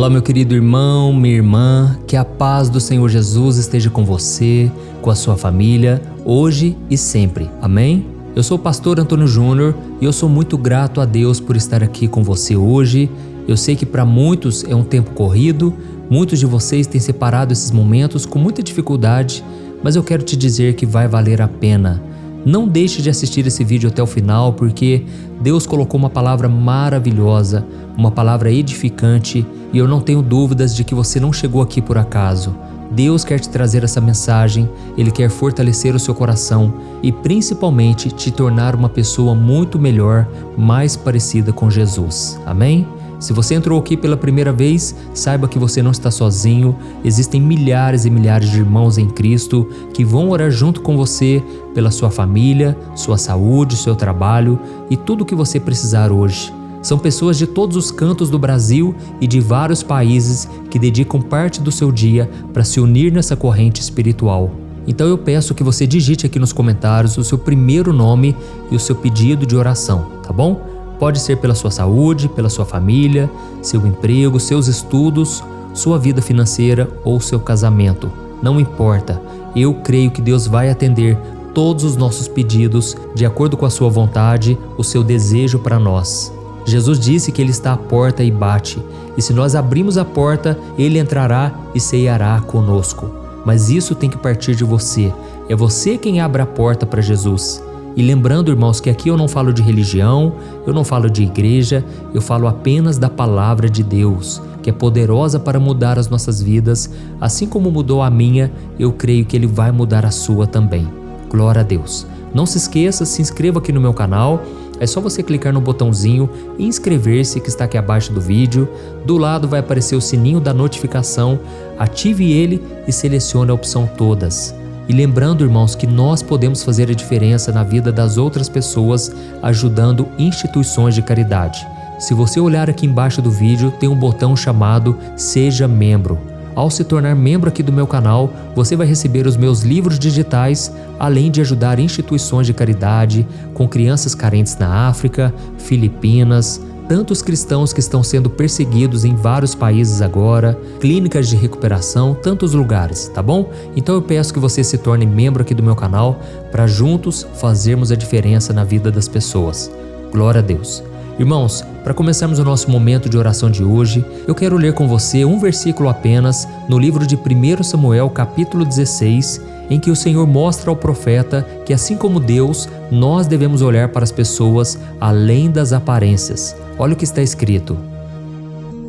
Fala, meu querido irmão, minha irmã, que a paz do Senhor Jesus esteja com você, com a sua família, hoje e sempre. Amém? Eu sou o pastor Antônio Júnior e eu sou muito grato a Deus por estar aqui com você hoje. Eu sei que para muitos é um tempo corrido, muitos de vocês têm separado esses momentos com muita dificuldade, mas eu quero te dizer que vai valer a pena. Não deixe de assistir esse vídeo até o final, porque Deus colocou uma palavra maravilhosa, uma palavra edificante, e eu não tenho dúvidas de que você não chegou aqui por acaso. Deus quer te trazer essa mensagem, Ele quer fortalecer o seu coração e principalmente te tornar uma pessoa muito melhor, mais parecida com Jesus. Amém? Se você entrou aqui pela primeira vez, saiba que você não está sozinho. Existem milhares e milhares de irmãos em Cristo que vão orar junto com você pela sua família, sua saúde, seu trabalho e tudo o que você precisar hoje. São pessoas de todos os cantos do Brasil e de vários países que dedicam parte do seu dia para se unir nessa corrente espiritual. Então eu peço que você digite aqui nos comentários o seu primeiro nome e o seu pedido de oração, tá bom? Pode ser pela sua saúde, pela sua família, seu emprego, seus estudos, sua vida financeira ou seu casamento. Não importa, eu creio que Deus vai atender todos os nossos pedidos de acordo com a sua vontade, o seu desejo para nós. Jesus disse que Ele está à porta e bate, e se nós abrirmos a porta, Ele entrará e ceará conosco. Mas isso tem que partir de você, é você quem abre a porta para Jesus. E lembrando, irmãos, que aqui eu não falo de religião, eu não falo de igreja, eu falo apenas da palavra de Deus, que é poderosa para mudar as nossas vidas, assim como mudou a minha, eu creio que Ele vai mudar a sua também. Glória a Deus. Não se esqueça, se inscreva aqui no meu canal, é só você clicar no botãozinho inscrever-se que está aqui abaixo do vídeo, do lado vai aparecer o sininho da notificação, ative ele e selecione a opção todas. E lembrando, irmãos, que nós podemos fazer a diferença na vida das outras pessoas ajudando instituições de caridade. Se você olhar aqui embaixo do vídeo, tem um botão chamado Seja Membro. Ao se tornar membro aqui do meu canal, você vai receber os meus livros digitais, além de ajudar instituições de caridade com crianças carentes na África, Filipinas, tantos cristãos que estão sendo perseguidos em vários países agora, clínicas de recuperação, tantos lugares, tá bom? Então eu peço que você se torne membro aqui do meu canal para juntos fazermos a diferença na vida das pessoas. Glória a Deus. Irmãos, para começarmos o nosso momento de oração de hoje, eu quero ler com você um versículo apenas no livro de 1 Samuel, capítulo 16, em que o Senhor mostra ao profeta que assim como Deus, nós devemos olhar para as pessoas além das aparências. Olha o que está escrito: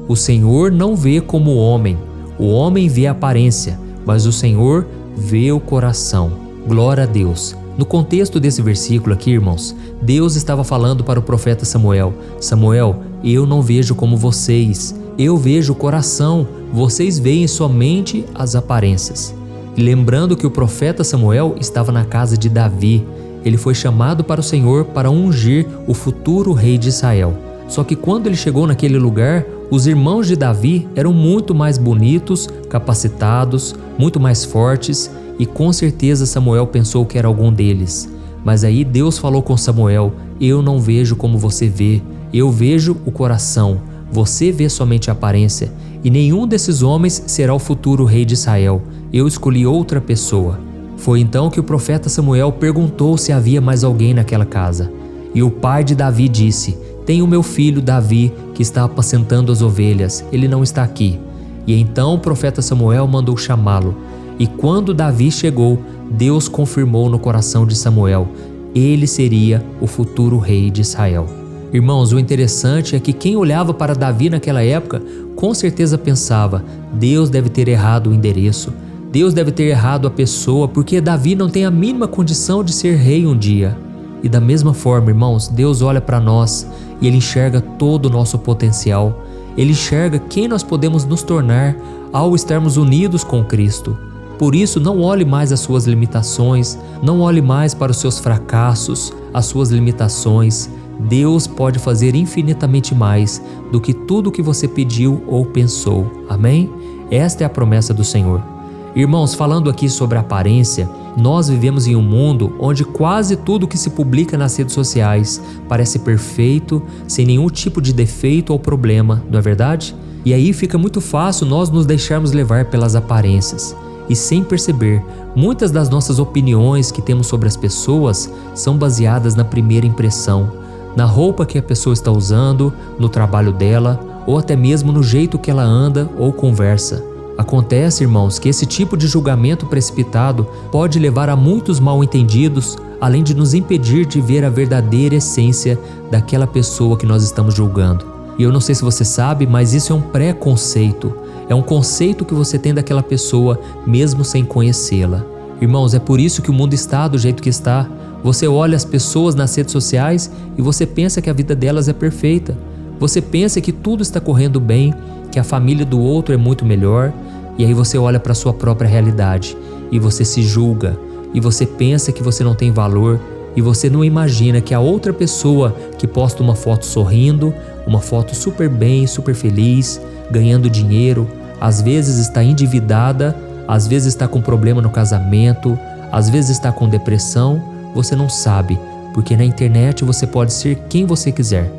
o Senhor não vê como o homem vê a aparência, mas o Senhor vê o coração. Glória a Deus. No contexto desse versículo aqui, irmãos, Deus estava falando para o profeta Samuel: Samuel, eu não vejo como vocês, eu vejo o coração, vocês veem somente as aparências. E lembrando que o profeta Samuel estava na casa de Davi, ele foi chamado para o Senhor para ungir o futuro rei de Israel. Só que quando ele chegou naquele lugar, os irmãos de Davi eram muito mais bonitos, capacitados, muito mais fortes, e com certeza Samuel pensou que era algum deles. Mas aí Deus falou com Samuel: eu não vejo como você vê, eu vejo o coração, você vê somente a aparência, e nenhum desses homens será o futuro rei de Israel, eu escolhi outra pessoa. Foi então que o profeta Samuel perguntou se havia mais alguém naquela casa. E o pai de Davi disse: tem o meu filho Davi que está apacentando as ovelhas, ele não está aqui. E então o profeta Samuel mandou chamá-lo. E quando Davi chegou, Deus confirmou no coração de Samuel: ele seria o futuro rei de Israel. Irmãos, o interessante é que quem olhava para Davi naquela época, com certeza pensava: Deus deve ter errado o endereço, Deus deve ter errado a pessoa, porque Davi não tem a mínima condição de ser rei um dia. E da mesma forma, irmãos, Deus olha para nós e Ele enxerga todo o nosso potencial. Ele enxerga quem nós podemos nos tornar ao estarmos unidos com Cristo. Por isso, não olhe mais as suas limitações, não olhe mais para os seus fracassos, as suas limitações. Deus pode fazer infinitamente mais do que tudo o que você pediu ou pensou. Amém? Esta é a promessa do Senhor. Irmãos, falando aqui sobre aparência, nós vivemos em um mundo onde quase tudo que se publica nas redes sociais parece perfeito, sem nenhum tipo de defeito ou problema, não é verdade? E aí fica muito fácil nós nos deixarmos levar pelas aparências. E sem perceber, muitas das nossas opiniões que temos sobre as pessoas são baseadas na primeira impressão, na roupa que a pessoa está usando, no trabalho dela, ou até mesmo no jeito que ela anda ou conversa. Acontece, irmãos, que esse tipo de julgamento precipitado pode levar a muitos mal-entendidos, além de nos impedir de ver a verdadeira essência daquela pessoa que nós estamos julgando. E eu não sei se você sabe, mas isso é um pré-conceito. É um conceito que você tem daquela pessoa, mesmo sem conhecê-la. Irmãos, é por isso que o mundo está do jeito que está. Você olha as pessoas nas redes sociais e você pensa que a vida delas é perfeita. Você pensa que tudo está correndo bem, que a família do outro é muito melhor, e aí você olha para a sua própria realidade e você se julga, e você pensa que você não tem valor, e você não imagina que a outra pessoa que posta uma foto sorrindo, uma foto super bem, super feliz, ganhando dinheiro, às vezes está endividada, às vezes está com problema no casamento, às vezes está com depressão, você não sabe, porque na internet você pode ser quem você quiser.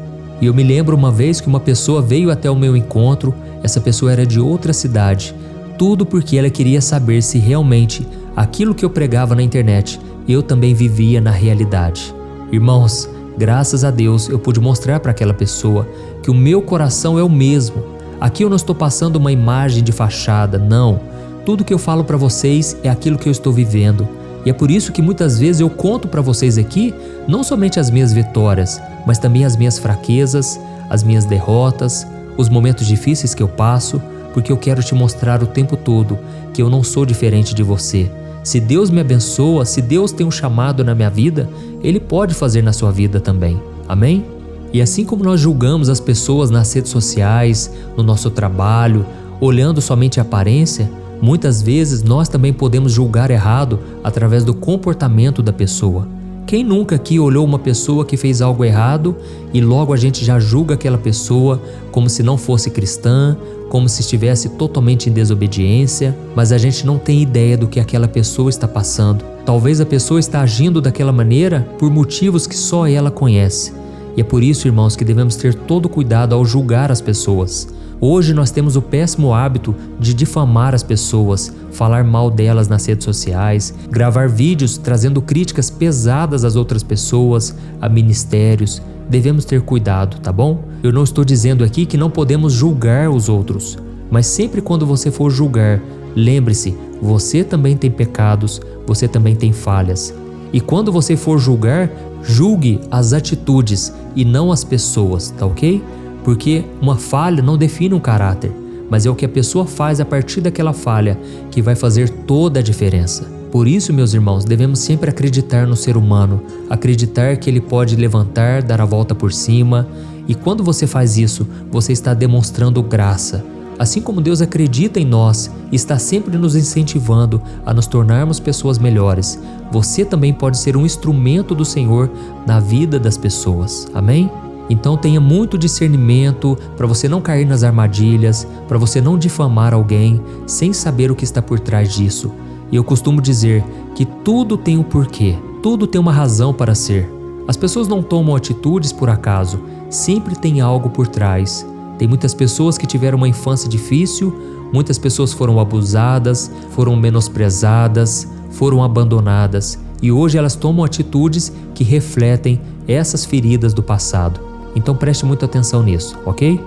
E eu me lembro uma vez que uma pessoa veio até o meu encontro, essa pessoa era de outra cidade, tudo porque ela queria saber se realmente aquilo que eu pregava na internet, eu também vivia na realidade. Irmãos, graças a Deus eu pude mostrar para aquela pessoa que o meu coração é o mesmo. Aqui eu não estou passando uma imagem de fachada, não. Tudo que eu falo para vocês é aquilo que eu estou vivendo. E é por isso que muitas vezes eu conto para vocês aqui não somente as minhas vitórias, mas também as minhas fraquezas, as minhas derrotas, os momentos difíceis que eu passo, porque eu quero te mostrar o tempo todo que eu não sou diferente de você. Se Deus me abençoa, se Deus tem um chamado na minha vida, Ele pode fazer na sua vida também. Amém? E assim como nós julgamos as pessoas nas redes sociais, no nosso trabalho, olhando somente a aparência, muitas vezes nós também podemos julgar errado através do comportamento da pessoa. Quem nunca aqui olhou uma pessoa que fez algo errado e logo a gente já julga aquela pessoa como se não fosse cristã, como se estivesse totalmente em desobediência, mas a gente não tem ideia do que aquela pessoa está passando. Talvez a pessoa está agindo daquela maneira por motivos que só ela conhece. E é por isso, irmãos, que devemos ter todo cuidado ao julgar as pessoas. Hoje nós temos o péssimo hábito de difamar as pessoas, falar mal delas nas redes sociais, gravar vídeos trazendo críticas pesadas às outras pessoas, a ministérios. Devemos ter cuidado, tá bom? Eu não estou dizendo aqui que não podemos julgar os outros, mas sempre quando você for julgar, lembre-se, você também tem pecados, você também tem falhas. E quando você for julgar, julgue as atitudes e não as pessoas, tá ok? Porque uma falha não define um caráter, mas é o que a pessoa faz a partir daquela falha que vai fazer toda a diferença. Por isso, meus irmãos, devemos sempre acreditar no ser humano, acreditar que ele pode levantar, dar a volta por cima, e quando você faz isso, você está demonstrando graça. Assim como Deus acredita em nós e está sempre nos incentivando a nos tornarmos pessoas melhores, você também pode ser um instrumento do Senhor na vida das pessoas. Amém? Então tenha muito discernimento para você não cair nas armadilhas, para você não difamar alguém sem saber o que está por trás disso. E eu costumo dizer que tudo tem um porquê, tudo tem uma razão para ser. As pessoas não tomam atitudes por acaso, sempre tem algo por trás. Tem muitas pessoas que tiveram uma infância difícil, muitas pessoas foram abusadas, foram menosprezadas, foram abandonadas e hoje elas tomam atitudes que refletem essas feridas do passado. Então preste muita atenção nisso, ok?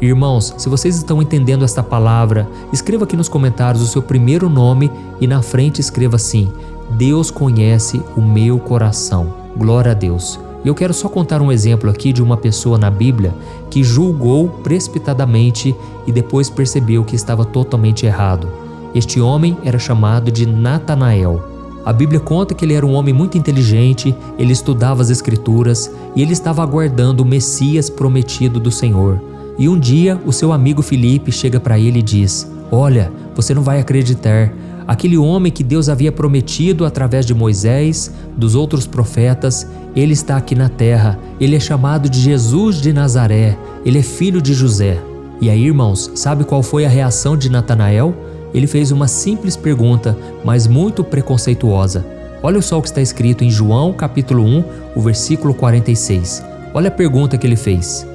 Irmãos, se vocês estão entendendo esta palavra, escreva aqui nos comentários o seu primeiro nome e na frente escreva assim: Deus conhece o meu coração. Glória a Deus. E eu quero só contar um exemplo aqui de uma pessoa na Bíblia que julgou precipitadamente e depois percebeu que estava totalmente errado. Este homem era chamado de Natanael. A Bíblia conta que ele era um homem muito inteligente, ele estudava as Escrituras e ele estava aguardando o Messias prometido do Senhor. E um dia o seu amigo Filipe chega para ele e diz: olha, você não vai acreditar, aquele homem que Deus havia prometido através de Moisés, dos outros profetas, ele está aqui na terra, ele é chamado de Jesus de Nazaré, ele é filho de José. E aí, irmãos, sabe qual foi a reação de Natanael? Ele fez uma simples pergunta, mas muito preconceituosa. Olha só o que está escrito em João capítulo 1, o versículo 46. Olha a pergunta que ele fez.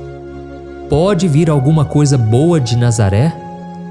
pode vir alguma coisa boa de Nazaré?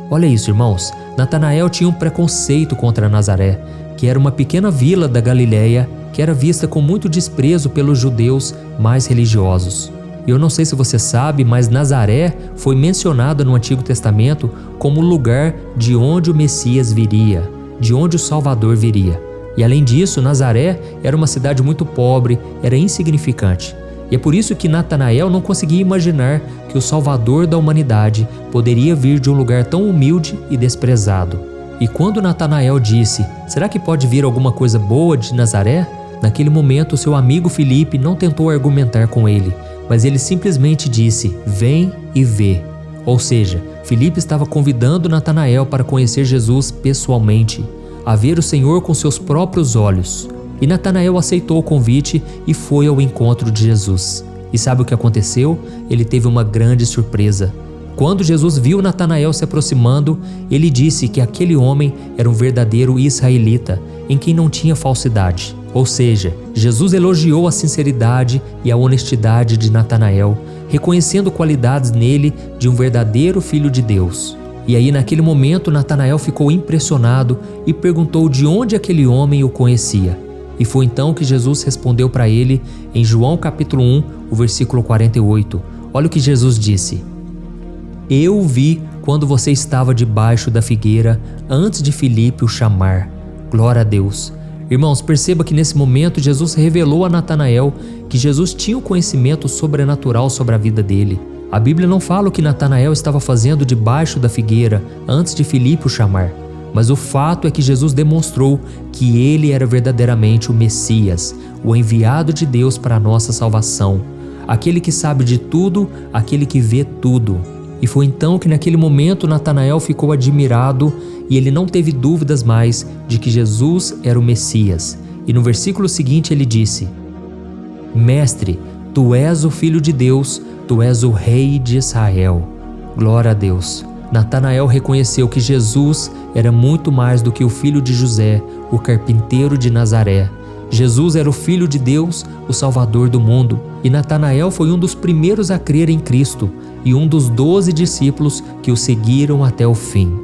Olha isso, irmãos. Natanael tinha um preconceito contra Nazaré, que era uma pequena vila da Galileia que era vista com muito desprezo pelos judeus mais religiosos. Eu não sei se você sabe, mas Nazaré foi mencionada no Antigo Testamento como o lugar de onde o Messias viria, de onde o Salvador viria. E além disso, Nazaré era uma cidade muito pobre, era insignificante. E é por isso que Natanael não conseguia imaginar que o Salvador da humanidade poderia vir de um lugar tão humilde e desprezado. E quando Natanael disse: "Será que pode vir alguma coisa boa de Nazaré?", naquele momento seu amigo Filipe não tentou argumentar com ele, mas ele simplesmente disse: "Vem e vê". Ou seja, Filipe estava convidando Natanael para conhecer Jesus pessoalmente, a ver o Senhor com seus próprios olhos. E Natanael aceitou o convite e foi ao encontro de Jesus. E sabe o que aconteceu? Ele teve uma grande surpresa. Quando Jesus viu Natanael se aproximando, ele disse que aquele homem era um verdadeiro israelita, em quem não tinha falsidade. Ou seja, Jesus elogiou a sinceridade e a honestidade de Natanael, reconhecendo qualidades nele de um verdadeiro filho de Deus. E aí naquele momento Natanael ficou impressionado e perguntou de onde aquele homem o conhecia. E foi então que Jesus respondeu para ele em João capítulo 1, o versículo 48. Olha o que Jesus disse: "Eu o vi quando você estava debaixo da figueira, antes de Filipe o chamar." Glória a Deus. Irmãos, perceba que nesse momento Jesus revelou a Natanael que Jesus tinha um conhecimento sobrenatural sobre a vida dele. A Bíblia não fala o que Natanael estava fazendo debaixo da figueira antes de Filipe o chamar. Mas o fato é que Jesus demonstrou que ele era verdadeiramente o Messias, o enviado de Deus para a nossa salvação, aquele que sabe de tudo, aquele que vê tudo. E foi então que naquele momento Natanael ficou admirado e ele não teve dúvidas mais de que Jesus era o Messias. E no versículo seguinte ele disse: "Mestre, tu és o Filho de Deus, tu és o Rei de Israel." Glória a Deus. Natanael reconheceu que Jesus era muito mais do que o filho de José, o carpinteiro de Nazaré. Jesus era o Filho de Deus, o Salvador do mundo. E Natanael foi um dos primeiros a crer em Cristo e um dos 12 discípulos que o seguiram até o fim.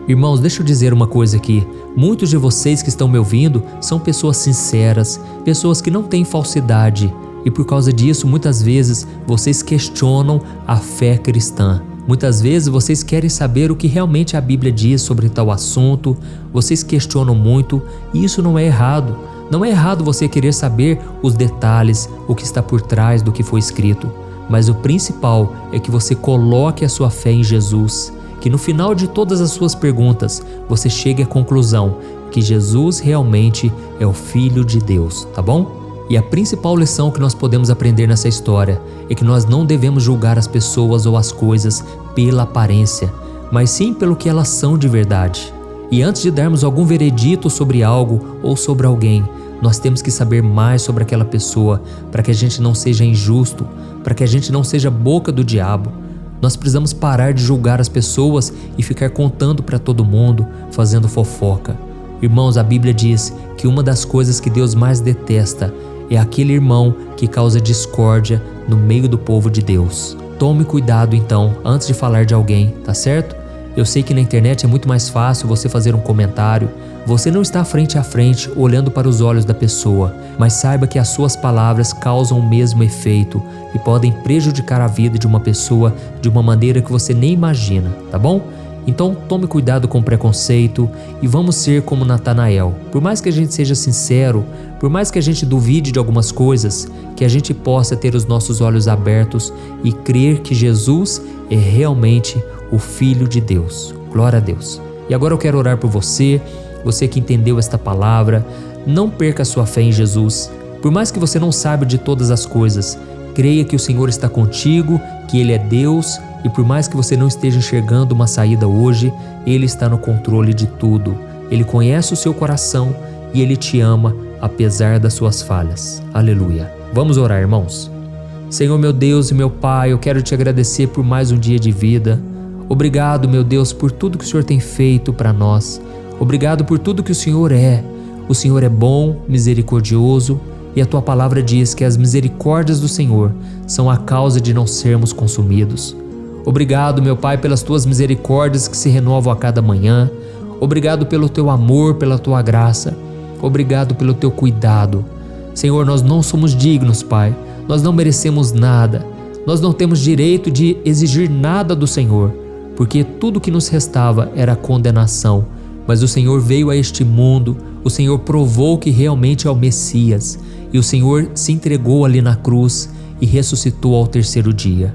Irmãos, deixa eu dizer uma coisa aqui. Muitos de vocês que estão me ouvindo são pessoas sinceras, pessoas que não têm falsidade. E por causa disso, muitas vezes, vocês questionam a fé cristã. Muitas vezes vocês querem saber o que realmente a Bíblia diz sobre tal assunto, vocês questionam muito e isso não é errado. Não é errado você querer saber os detalhes, o que está por trás do que foi escrito. Mas o principal é que você coloque a sua fé em Jesus, que no final de todas as suas perguntas você chegue à conclusão que Jesus realmente é o Filho de Deus, tá bom? E a principal lição que nós podemos aprender nessa história é que nós não devemos julgar as pessoas ou as coisas pela aparência, mas sim pelo que elas são de verdade. E antes de darmos algum veredito sobre algo ou sobre alguém, nós temos que saber mais sobre aquela pessoa para que a gente não seja injusto, para que a gente não seja boca do diabo. Nós precisamos parar de julgar as pessoas e ficar contando para todo mundo, fazendo fofoca. Irmãos, a Bíblia diz que uma das coisas que Deus mais detesta é aquele irmão que causa discórdia no meio do povo de Deus. Tome cuidado então, antes de falar de alguém, tá certo? Eu sei que na internet é muito mais fácil você fazer um comentário. Você não está frente a frente olhando para os olhos da pessoa, mas saiba que as suas palavras causam o mesmo efeito e podem prejudicar a vida de uma pessoa de uma maneira que você nem imagina, tá bom? Então tome cuidado com o preconceito e vamos ser como Natanael. Por mais que a gente seja sincero, por mais que a gente duvide de algumas coisas, que a gente possa ter os nossos olhos abertos e crer que Jesus é realmente o Filho de Deus. Glória a Deus. E agora eu quero orar por você, você que entendeu esta palavra. Não perca a sua fé em Jesus. Por mais que você não saiba de todas as coisas, creia que o Senhor está contigo, que Ele é Deus, e por mais que você não esteja enxergando uma saída hoje, Ele está no controle de tudo. Ele conhece o seu coração e Ele te ama, apesar das suas falhas. Aleluia. Vamos orar, irmãos. Senhor, meu Deus e meu Pai, eu quero te agradecer por mais um dia de vida. Obrigado, meu Deus, por tudo que o Senhor tem feito para nós. Obrigado por tudo que o Senhor é. O Senhor é bom, misericordioso, e a Tua palavra diz que as misericórdias do Senhor são a causa de não sermos consumidos. Obrigado, meu Pai, pelas tuas misericórdias que se renovam a cada manhã. Obrigado pelo teu amor, pela tua graça. Obrigado pelo teu cuidado. Senhor, nós não somos dignos, Pai. Nós não merecemos nada. Nós não temos direito de exigir nada do Senhor, porque tudo que nos restava era condenação. Mas o Senhor veio a este mundo, o Senhor provou que realmente é o Messias, e o Senhor se entregou ali na cruz e ressuscitou ao terceiro dia.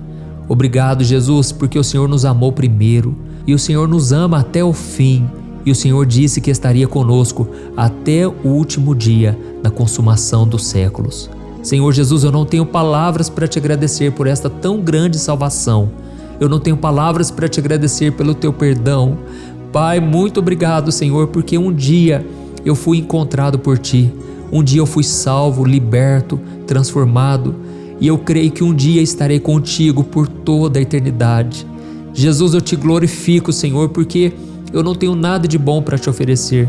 Obrigado, Jesus, porque o Senhor nos amou primeiro, e o Senhor nos ama até o fim, e o Senhor disse que estaria conosco até o último dia, na consumação dos séculos. Senhor Jesus, eu não tenho palavras para te agradecer por esta tão grande salvação. Eu não tenho palavras para te agradecer pelo teu perdão. Pai, muito obrigado, Senhor, porque um dia eu fui encontrado por ti. Um dia eu fui salvo, liberto, transformado, e eu creio que um dia estarei contigo por toda a eternidade. Jesus, eu te glorifico, Senhor, porque eu não tenho nada de bom para te oferecer.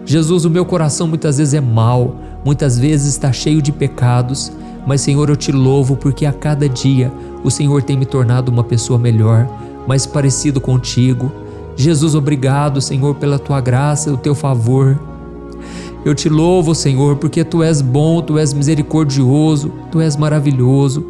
Jesus, o meu coração muitas vezes é mau, muitas vezes está cheio de pecados, mas Senhor, eu te louvo porque a cada dia o Senhor tem me tornado uma pessoa melhor, mais parecido contigo. Jesus, obrigado, Senhor, pela tua graça, o teu favor. Eu te louvo, Senhor, porque tu és bom, tu és misericordioso, tu és maravilhoso.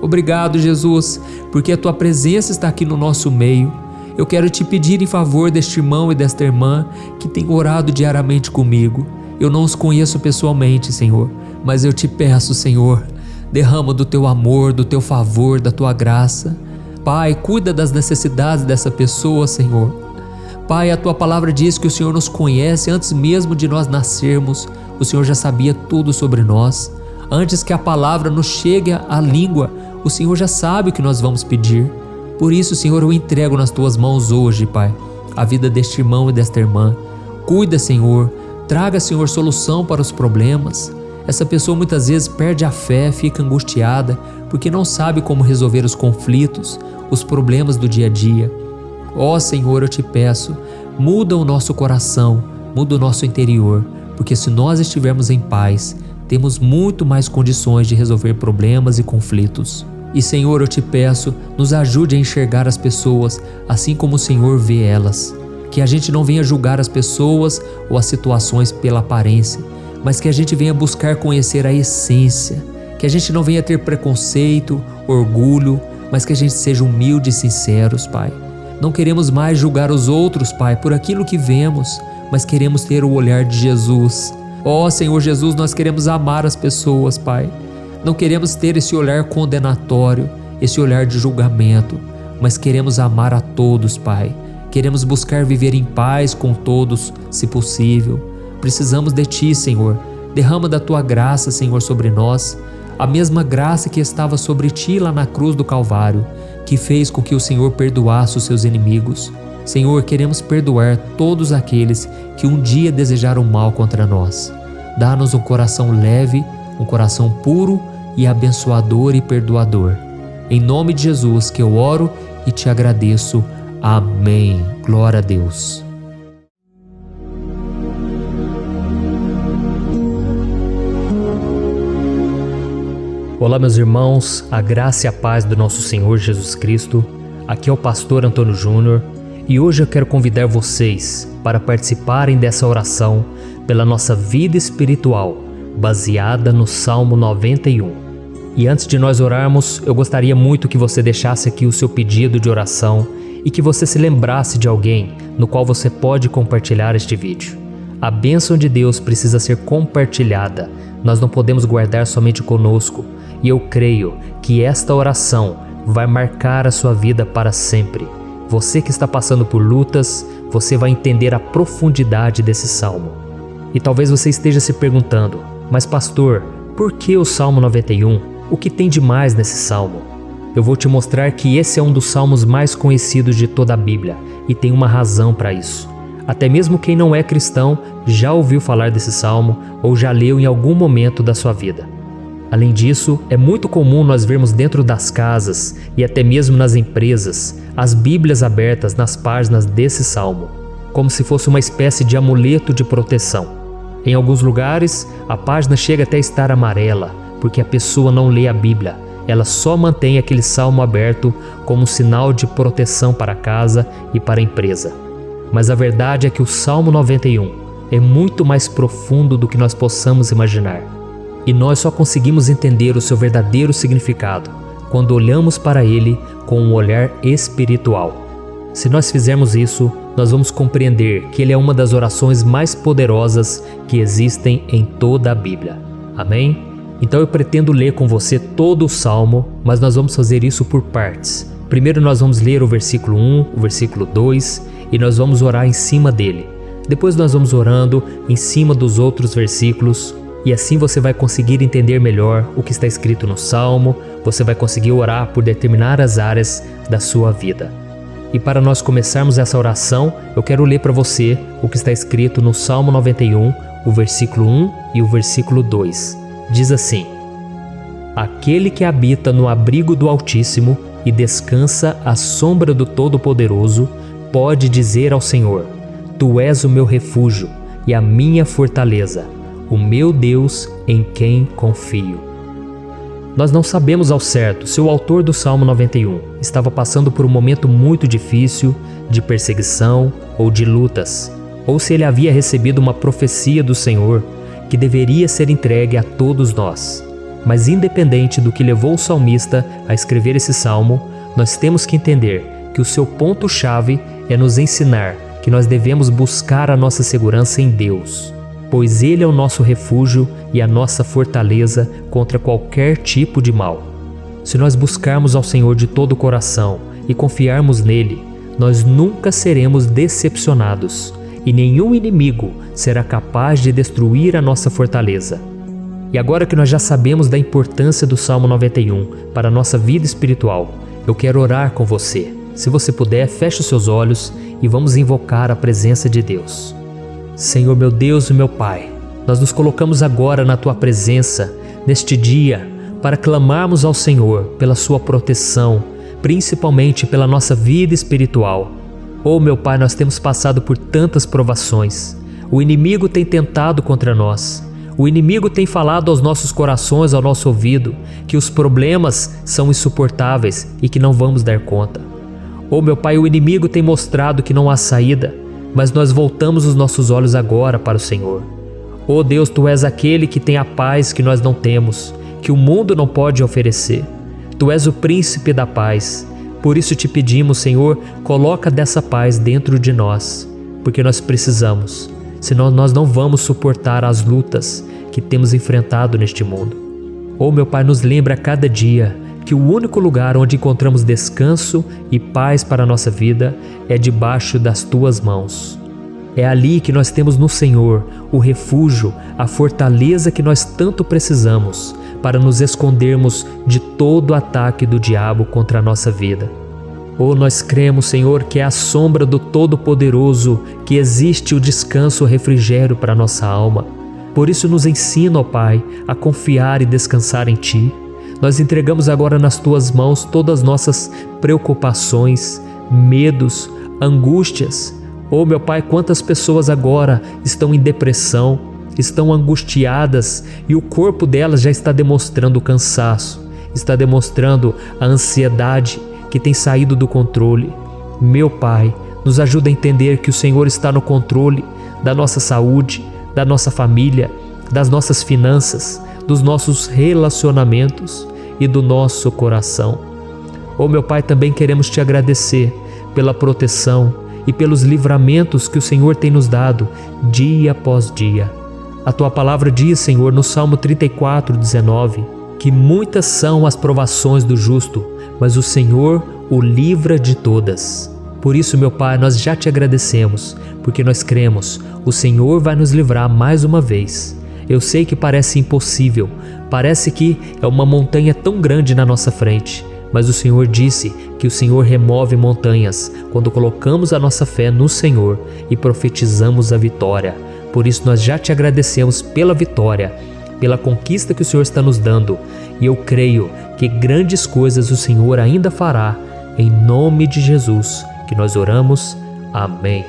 Obrigado, Jesus, porque a tua presença está aqui no nosso meio. Eu quero te pedir em favor deste irmão e desta irmã que tem orado diariamente comigo. Eu não os conheço pessoalmente, Senhor, mas eu te peço, Senhor, derrama do teu amor, do teu favor, da tua graça. Pai, cuida das necessidades dessa pessoa, Senhor. Pai, a tua palavra diz que o Senhor nos conhece antes mesmo de nós nascermos. O Senhor já sabia tudo sobre nós. Antes que a palavra nos chegue à língua, o Senhor já sabe o que nós vamos pedir. Por isso, Senhor, eu entrego nas tuas mãos hoje, Pai, a vida deste irmão e desta irmã. Cuida, Senhor. Traga, Senhor, solução para os problemas. Essa pessoa muitas vezes perde a fé, fica angustiada, porque não sabe como resolver os conflitos, os problemas do dia a dia. Ó Senhor, eu te peço, muda o nosso coração, muda o nosso interior, porque se nós estivermos em paz, temos muito mais condições de resolver problemas e conflitos. E Senhor, eu te peço, nos ajude a enxergar as pessoas assim como o Senhor vê elas. Que a gente não venha julgar as pessoas ou as situações pela aparência, mas que a gente venha buscar conhecer a essência. Que a gente não venha ter preconceito, orgulho, mas que a gente seja humilde e sinceros, Pai. Não queremos mais julgar os outros, Pai, por aquilo que vemos, mas queremos ter o olhar de Jesus. Ó Senhor Jesus, nós queremos amar as pessoas, Pai. Não queremos ter esse olhar condenatório, esse olhar de julgamento, mas queremos amar a todos, Pai. Queremos buscar viver em paz com todos, se possível. Precisamos de Ti, Senhor. Derrama da Tua graça, Senhor, sobre nós. A mesma graça que estava sobre Ti lá na cruz do Calvário, que fez com que o Senhor perdoasse os seus inimigos. Senhor, queremos perdoar todos aqueles que um dia desejaram mal contra nós. Dá-nos um coração leve, um coração puro e abençoador e perdoador. Em nome de Jesus que eu oro e te agradeço. Amém. Glória a Deus. Olá, meus irmãos, a graça e a paz do nosso Senhor Jesus Cristo. Aqui é o pastor Antônio Júnior e hoje eu quero convidar vocês para participarem dessa oração pela nossa vida espiritual, baseada no Salmo 91. E antes de nós orarmos, eu gostaria muito que você deixasse aqui o seu pedido de oração e que você se lembrasse de alguém no qual você pode compartilhar este vídeo. A bênção de Deus precisa ser compartilhada, nós não podemos guardar somente conosco, e eu creio que esta oração vai marcar a sua vida para sempre. Você que está passando por lutas, você vai entender a profundidade desse salmo. E talvez você esteja se perguntando, mas pastor, por que o Salmo 91? O que tem de mais nesse salmo? Eu vou te mostrar que esse é um dos salmos mais conhecidos de toda a Bíblia e tem uma razão para isso. Até mesmo quem não é cristão já ouviu falar desse salmo ou já leu em algum momento da sua vida. Além disso, é muito comum nós vermos dentro das casas e até mesmo nas empresas as Bíblias abertas nas páginas desse salmo, como se fosse uma espécie de amuleto de proteção. Em alguns lugares, a página chega até a estar amarela, porque a pessoa não lê a Bíblia ela só mantém aquele salmo aberto como um sinal de proteção para a casa e para a empresa. Mas a verdade é que o Salmo 91 é muito mais profundo do que nós possamos imaginar. E nós só conseguimos entender o seu verdadeiro significado quando olhamos para ele com um olhar espiritual. Se nós fizermos isso, nós vamos compreender que ele é uma das orações mais poderosas que existem em toda a Bíblia. Amém? Então eu pretendo ler com você todo o Salmo, mas nós vamos fazer isso por partes. Primeiro nós vamos ler o versículo 1, o versículo 2 e nós vamos orar em cima dele. Depois nós vamos orando em cima dos outros versículos e assim você vai conseguir entender melhor o que está escrito no Salmo, você vai conseguir orar por determinadas áreas da sua vida. E para nós começarmos essa oração, eu quero ler para você o que está escrito no Salmo 91, o versículo 1 e o versículo 2. Diz assim: Aquele que habita no abrigo do Altíssimo e descansa à sombra do Todo-Poderoso, pode dizer ao Senhor: Tu és o meu refúgio e a minha fortaleza, o meu Deus em quem confio. Nós não sabemos ao certo se o autor do Salmo 91 estava passando por um momento muito difícil, de perseguição ou de lutas, ou se ele havia recebido uma profecia do Senhor que deveria ser entregue a todos nós. Mas independente do que levou o salmista a escrever esse salmo, nós temos que entender que o seu ponto-chave é nos ensinar que nós devemos buscar a nossa segurança em Deus, pois Ele é o nosso refúgio e a nossa fortaleza contra qualquer tipo de mal. Se nós buscarmos ao Senhor de todo o coração e confiarmos nele, nós nunca seremos decepcionados e nenhum inimigo será capaz de destruir a nossa fortaleza. E agora que nós já sabemos da importância do Salmo 91 para a nossa vida espiritual, eu quero orar com você. Se você puder, feche os seus olhos e vamos invocar a presença de Deus. Senhor meu Deus e meu Pai, nós nos colocamos agora na Tua presença, neste dia, para clamarmos ao Senhor pela Sua proteção, principalmente pela nossa vida espiritual. Oh meu Pai, nós temos passado por tantas provações. O inimigo tem tentado contra nós. O inimigo tem falado aos nossos corações, ao nosso ouvido, que os problemas são insuportáveis e que não vamos dar conta. Oh meu Pai, o inimigo tem mostrado que não há saída, mas nós voltamos os nossos olhos agora para o Senhor. Oh Deus, Tu és aquele que tem a paz que nós não temos, que o mundo não pode oferecer. Tu és o príncipe da paz. Por isso te pedimos, Senhor, coloca dessa paz dentro de nós, porque nós precisamos, senão nós não vamos suportar as lutas que temos enfrentado neste mundo. Oh meu Pai, nos lembra a cada dia que o único lugar onde encontramos descanso e paz para a nossa vida é debaixo das Tuas mãos. É ali que nós temos no Senhor o refúgio, a fortaleza que nós tanto precisamos para nos escondermos de todo o ataque do diabo contra a nossa vida. Oh, nós cremos, Senhor, que é à sombra do Todo-Poderoso que existe o descanso, o refrigério para a nossa alma. Por isso nos ensina, ó Pai, a confiar e descansar em Ti. Nós entregamos agora nas Tuas mãos todas as nossas preocupações, medos, angústias. Oh meu Pai, quantas pessoas agora estão em depressão, estão angustiadas e o corpo delas já está demonstrando o cansaço, está demonstrando a ansiedade que tem saído do controle. Meu Pai, nos ajuda a entender que o Senhor está no controle da nossa saúde, da nossa família, das nossas finanças, dos nossos relacionamentos e do nosso coração. Oh meu Pai, também queremos Te agradecer pela proteção e pelos livramentos que o Senhor tem nos dado dia após dia. A Tua palavra diz, Senhor, no Salmo 34:19, que muitas são as provações do justo, mas o Senhor o livra de todas. Por isso, meu Pai, nós já Te agradecemos, porque nós cremos, o Senhor vai nos livrar mais uma vez. Eu sei que parece impossível, parece que é uma montanha tão grande na nossa frente, mas o Senhor disse que o Senhor remove montanhas quando colocamos a nossa fé no Senhor e profetizamos a vitória. Por isso nós já Te agradecemos pela vitória, pela conquista que o Senhor está nos dando, e eu creio que grandes coisas o Senhor ainda fará, em nome de Jesus que nós oramos. Amém.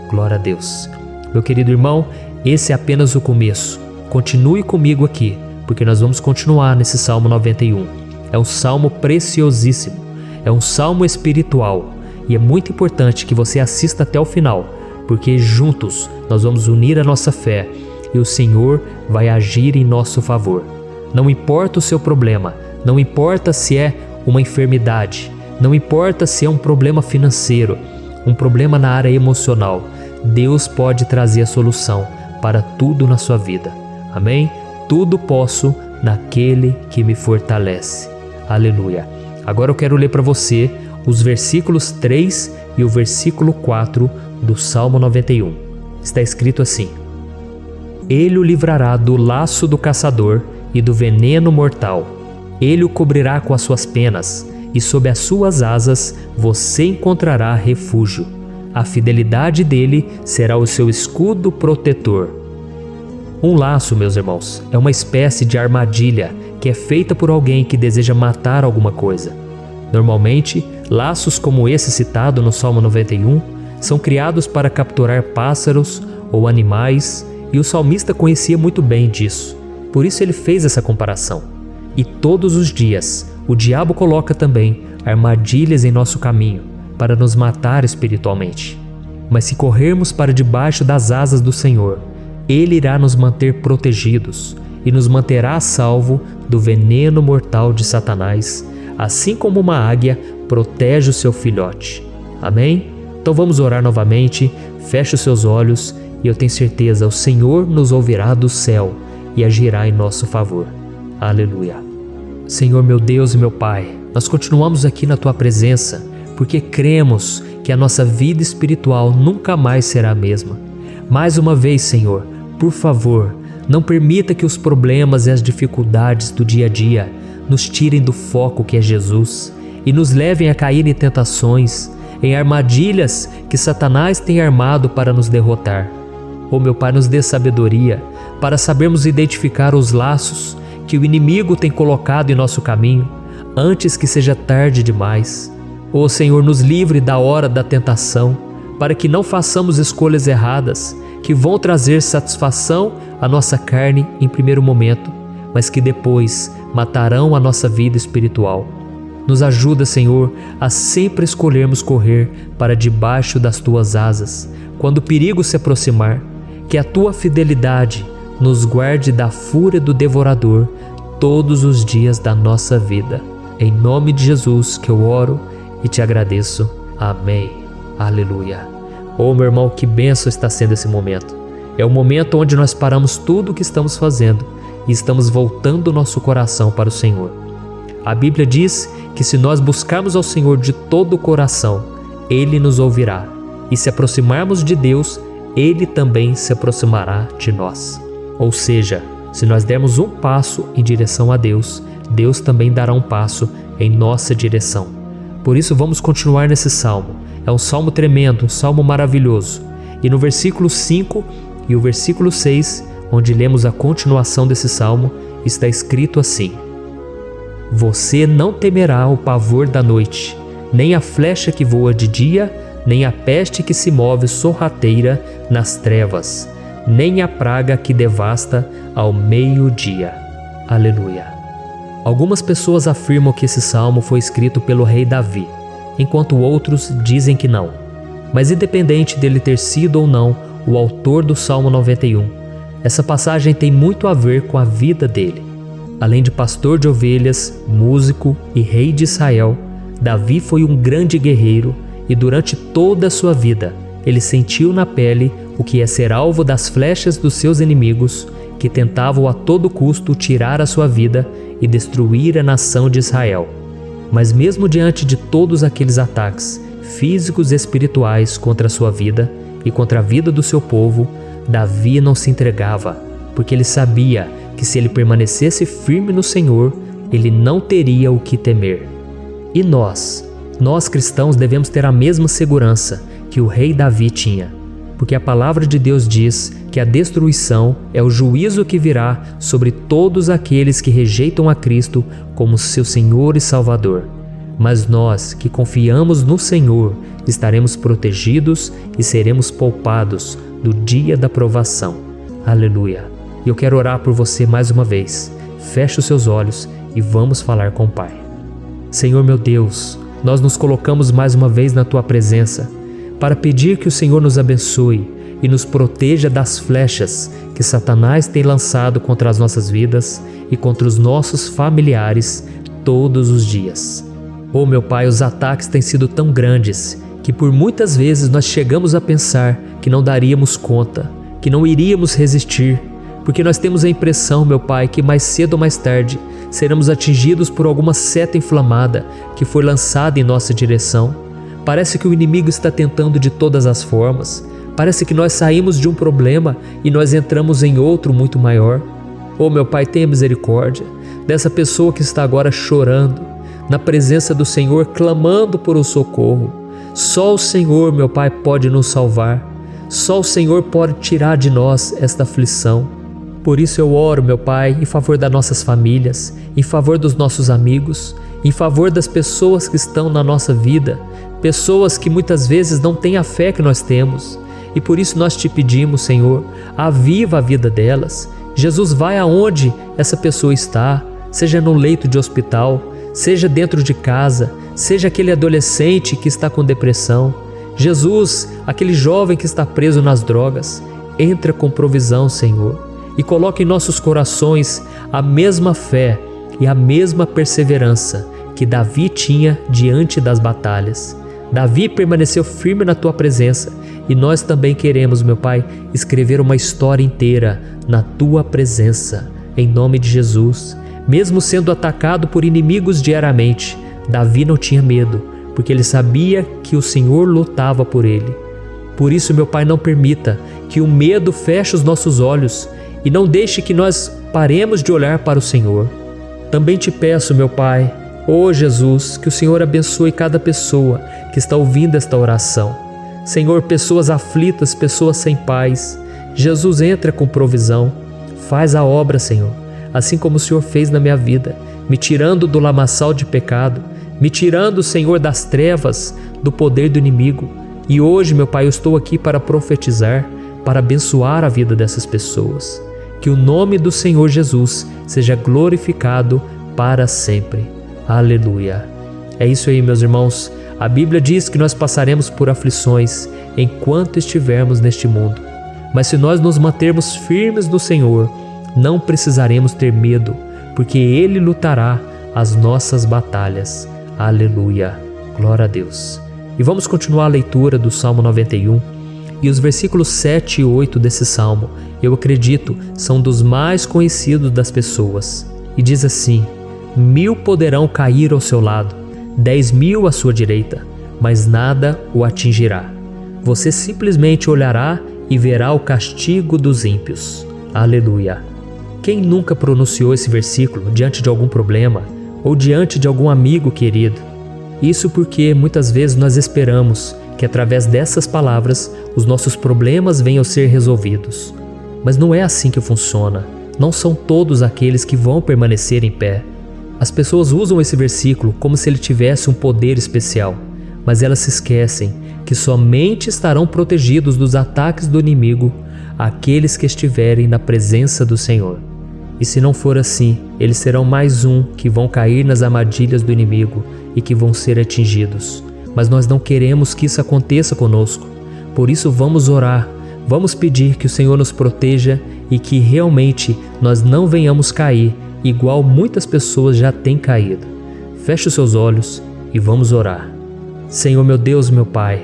Glória a Deus. Meu querido irmão, esse é apenas o começo. Continue comigo aqui, porque nós vamos continuar nesse Salmo 91. É um salmo preciosíssimo, é um salmo espiritual e é muito importante que você assista até o final, porque juntos nós vamos unir a nossa fé e o Senhor vai agir em nosso favor. Não importa o seu problema, não importa se é uma enfermidade, não importa se é um problema financeiro, um problema na área emocional, Deus pode trazer a solução para tudo na sua vida. Amém? Tudo posso naquele que me fortalece. Aleluia. Agora eu quero ler para você os versículos 3 e o versículo 4 do Salmo 91. Está escrito assim: Ele o livrará do laço do caçador e do veneno mortal. Ele o cobrirá com as suas penas, e sob as suas asas você encontrará refúgio. A fidelidade dele será o seu escudo protetor. Um laço, meus irmãos, é uma espécie de armadilha que é feita por alguém que deseja matar alguma coisa. Normalmente, laços como esse citado no Salmo 91 são criados para capturar pássaros ou animais, e o salmista conhecia muito bem disso. Por isso ele fez essa comparação. E todos os dias, o diabo coloca também armadilhas em nosso caminho para nos matar espiritualmente. Mas se corrermos para debaixo das asas do Senhor, Ele irá nos manter protegidos e nos manterá a salvo do veneno mortal de Satanás, assim como uma águia protege o seu filhote. Amém? Então vamos orar novamente, feche os seus olhos e eu tenho certeza, o Senhor nos ouvirá do céu e agirá em nosso favor. Aleluia. Senhor meu Deus e meu Pai, nós continuamos aqui na Tua presença porque cremos que a nossa vida espiritual nunca mais será a mesma. Mais uma vez, Senhor, por favor, não permita que os problemas e as dificuldades do dia a dia nos tirem do foco que é Jesus e nos levem a cair em tentações, em armadilhas que Satanás tem armado para nos derrotar. Oh meu Pai, nos dê sabedoria para sabermos identificar os laços que o inimigo tem colocado em nosso caminho antes que seja tarde demais. Oh Senhor, nos livre da hora da tentação, para que não façamos escolhas erradas que vão trazer satisfação à nossa carne em primeiro momento, mas que depois matarão a nossa vida espiritual. Nos ajuda, Senhor, a sempre escolhermos correr para debaixo das Tuas asas, quando o perigo se aproximar. Que a Tua fidelidade nos guarde da fúria do devorador todos os dias da nossa vida. Em nome de Jesus que eu oro e te agradeço. Amém. Aleluia. Oh, meu irmão, que bênção está sendo esse momento. É o momento onde nós paramos tudo o que estamos fazendo e estamos voltando o nosso coração para o Senhor. A Bíblia diz que se nós buscarmos ao Senhor de todo o coração, Ele nos ouvirá. E se aproximarmos de Deus, Ele também se aproximará de nós. Ou seja, se nós dermos um passo em direção a Deus, Deus também dará um passo em nossa direção. Por isso vamos continuar nesse salmo. É um salmo tremendo, um salmo maravilhoso. E no versículo 5 e o versículo 6, onde lemos a continuação desse salmo, está escrito assim: Você não temerá o pavor da noite, nem a flecha que voa de dia, nem a peste que se move sorrateira nas trevas, nem a praga que devasta ao meio-dia. Aleluia. Algumas pessoas afirmam que esse salmo foi escrito pelo rei Davi, enquanto outros dizem que não. Mas independente dele ter sido ou não o autor do Salmo 91, essa passagem tem muito a ver com a vida dele. Além de pastor de ovelhas, músico e rei de Israel, Davi foi um grande guerreiro e durante toda a sua vida ele sentiu na pele o que é ser alvo das flechas dos seus inimigos que tentavam a todo custo tirar a sua vida e destruir a nação de Israel. Mas mesmo diante de todos aqueles ataques físicos e espirituais contra a sua vida e contra a vida do seu povo, Davi não se entregava, porque ele sabia que se ele permanecesse firme no Senhor, ele não teria o que temer. E nós cristãos devemos ter a mesma segurança que o rei Davi tinha, porque a palavra de Deus diz que a destruição é o juízo que virá sobre todos aqueles que rejeitam a Cristo como seu Senhor e Salvador. Mas nós que confiamos no Senhor estaremos protegidos e seremos poupados do dia da provação. Aleluia. E eu quero orar por você mais uma vez. Feche os seus olhos e vamos falar com o Pai. Senhor meu Deus, nós nos colocamos mais uma vez na Tua presença para pedir que o Senhor nos abençoe e nos proteja das flechas que Satanás tem lançado contra as nossas vidas e contra os nossos familiares todos os dias. Oh meu Pai, os ataques têm sido tão grandes que por muitas vezes nós chegamos a pensar que não daríamos conta, que não iríamos resistir, porque nós temos a impressão, meu Pai, que mais cedo ou mais tarde seremos atingidos por alguma seta inflamada que foi lançada em nossa direção. Parece que o inimigo está tentando de todas as formas. Parece que nós saímos de um problema e nós entramos em outro muito maior. Oh meu Pai, tenha misericórdia dessa pessoa que está agora chorando, na presença do Senhor, clamando por um socorro. Só o Senhor, meu Pai, pode nos salvar. Só o Senhor pode tirar de nós esta aflição. Por isso eu oro, meu Pai, em favor das nossas famílias, em favor dos nossos amigos, em favor das pessoas que estão na nossa vida, pessoas que muitas vezes não têm a fé que nós temos. E por isso nós te pedimos, Senhor, aviva a vida delas. Jesus, vai aonde essa pessoa está, seja no leito de hospital, seja dentro de casa, seja aquele adolescente que está com depressão. Jesus, aquele jovem que está preso nas drogas, entra com provisão, Senhor, e coloca em nossos corações a mesma fé e a mesma perseverança que Davi tinha diante das batalhas. Davi permaneceu firme na Tua presença e nós também queremos, meu Pai, escrever uma história inteira na Tua presença, em nome de Jesus. Mesmo sendo atacado por inimigos diariamente, Davi não tinha medo, porque ele sabia que o Senhor lutava por ele. Por isso, meu Pai, não permita que o medo feche os nossos olhos e não deixe que nós paremos de olhar para o Senhor. Também te peço, meu Pai, ó Jesus, que o Senhor abençoe cada pessoa que está ouvindo esta oração. Senhor, pessoas aflitas, pessoas sem paz. Jesus, entra com provisão. Faz a obra, Senhor, assim como o Senhor fez na minha vida, me tirando do lamaçal de pecado, me tirando, Senhor, das trevas, do poder do inimigo. E hoje, meu Pai, eu estou aqui para profetizar, para abençoar a vida dessas pessoas. Que o nome do Senhor Jesus seja glorificado para sempre. Aleluia. É isso aí, meus irmãos. A Bíblia diz que nós passaremos por aflições enquanto estivermos neste mundo. Mas se nós nos mantermos firmes no Senhor, não precisaremos ter medo, porque Ele lutará as nossas batalhas. Aleluia. Glória a Deus. E vamos continuar a leitura do Salmo 91. E os versículos 7 e 8 desse salmo, eu acredito, são dos mais conhecidos das pessoas. E diz assim: 1000 poderão cair ao seu lado, 10.000 à sua direita, mas nada o atingirá. Você simplesmente olhará e verá o castigo dos ímpios. Aleluia. Quem nunca pronunciou esse versículo diante de algum problema ou diante de algum amigo querido? Isso porque muitas vezes nós esperamos que através dessas palavras os nossos problemas venham a ser resolvidos. Mas não é assim que funciona. Não são todos aqueles que vão permanecer em pé. As pessoas usam esse versículo como se ele tivesse um poder especial, mas elas se esquecem que somente estarão protegidos dos ataques do inimigo aqueles que estiverem na presença do Senhor. E se não for assim, eles serão mais um que vão cair nas armadilhas do inimigo e que vão ser atingidos. Mas nós não queremos que isso aconteça conosco. Por isso vamos orar, vamos pedir que o Senhor nos proteja e que realmente nós não venhamos cair igual muitas pessoas já têm caído. Feche os seus olhos e vamos orar. Senhor meu Deus, meu Pai,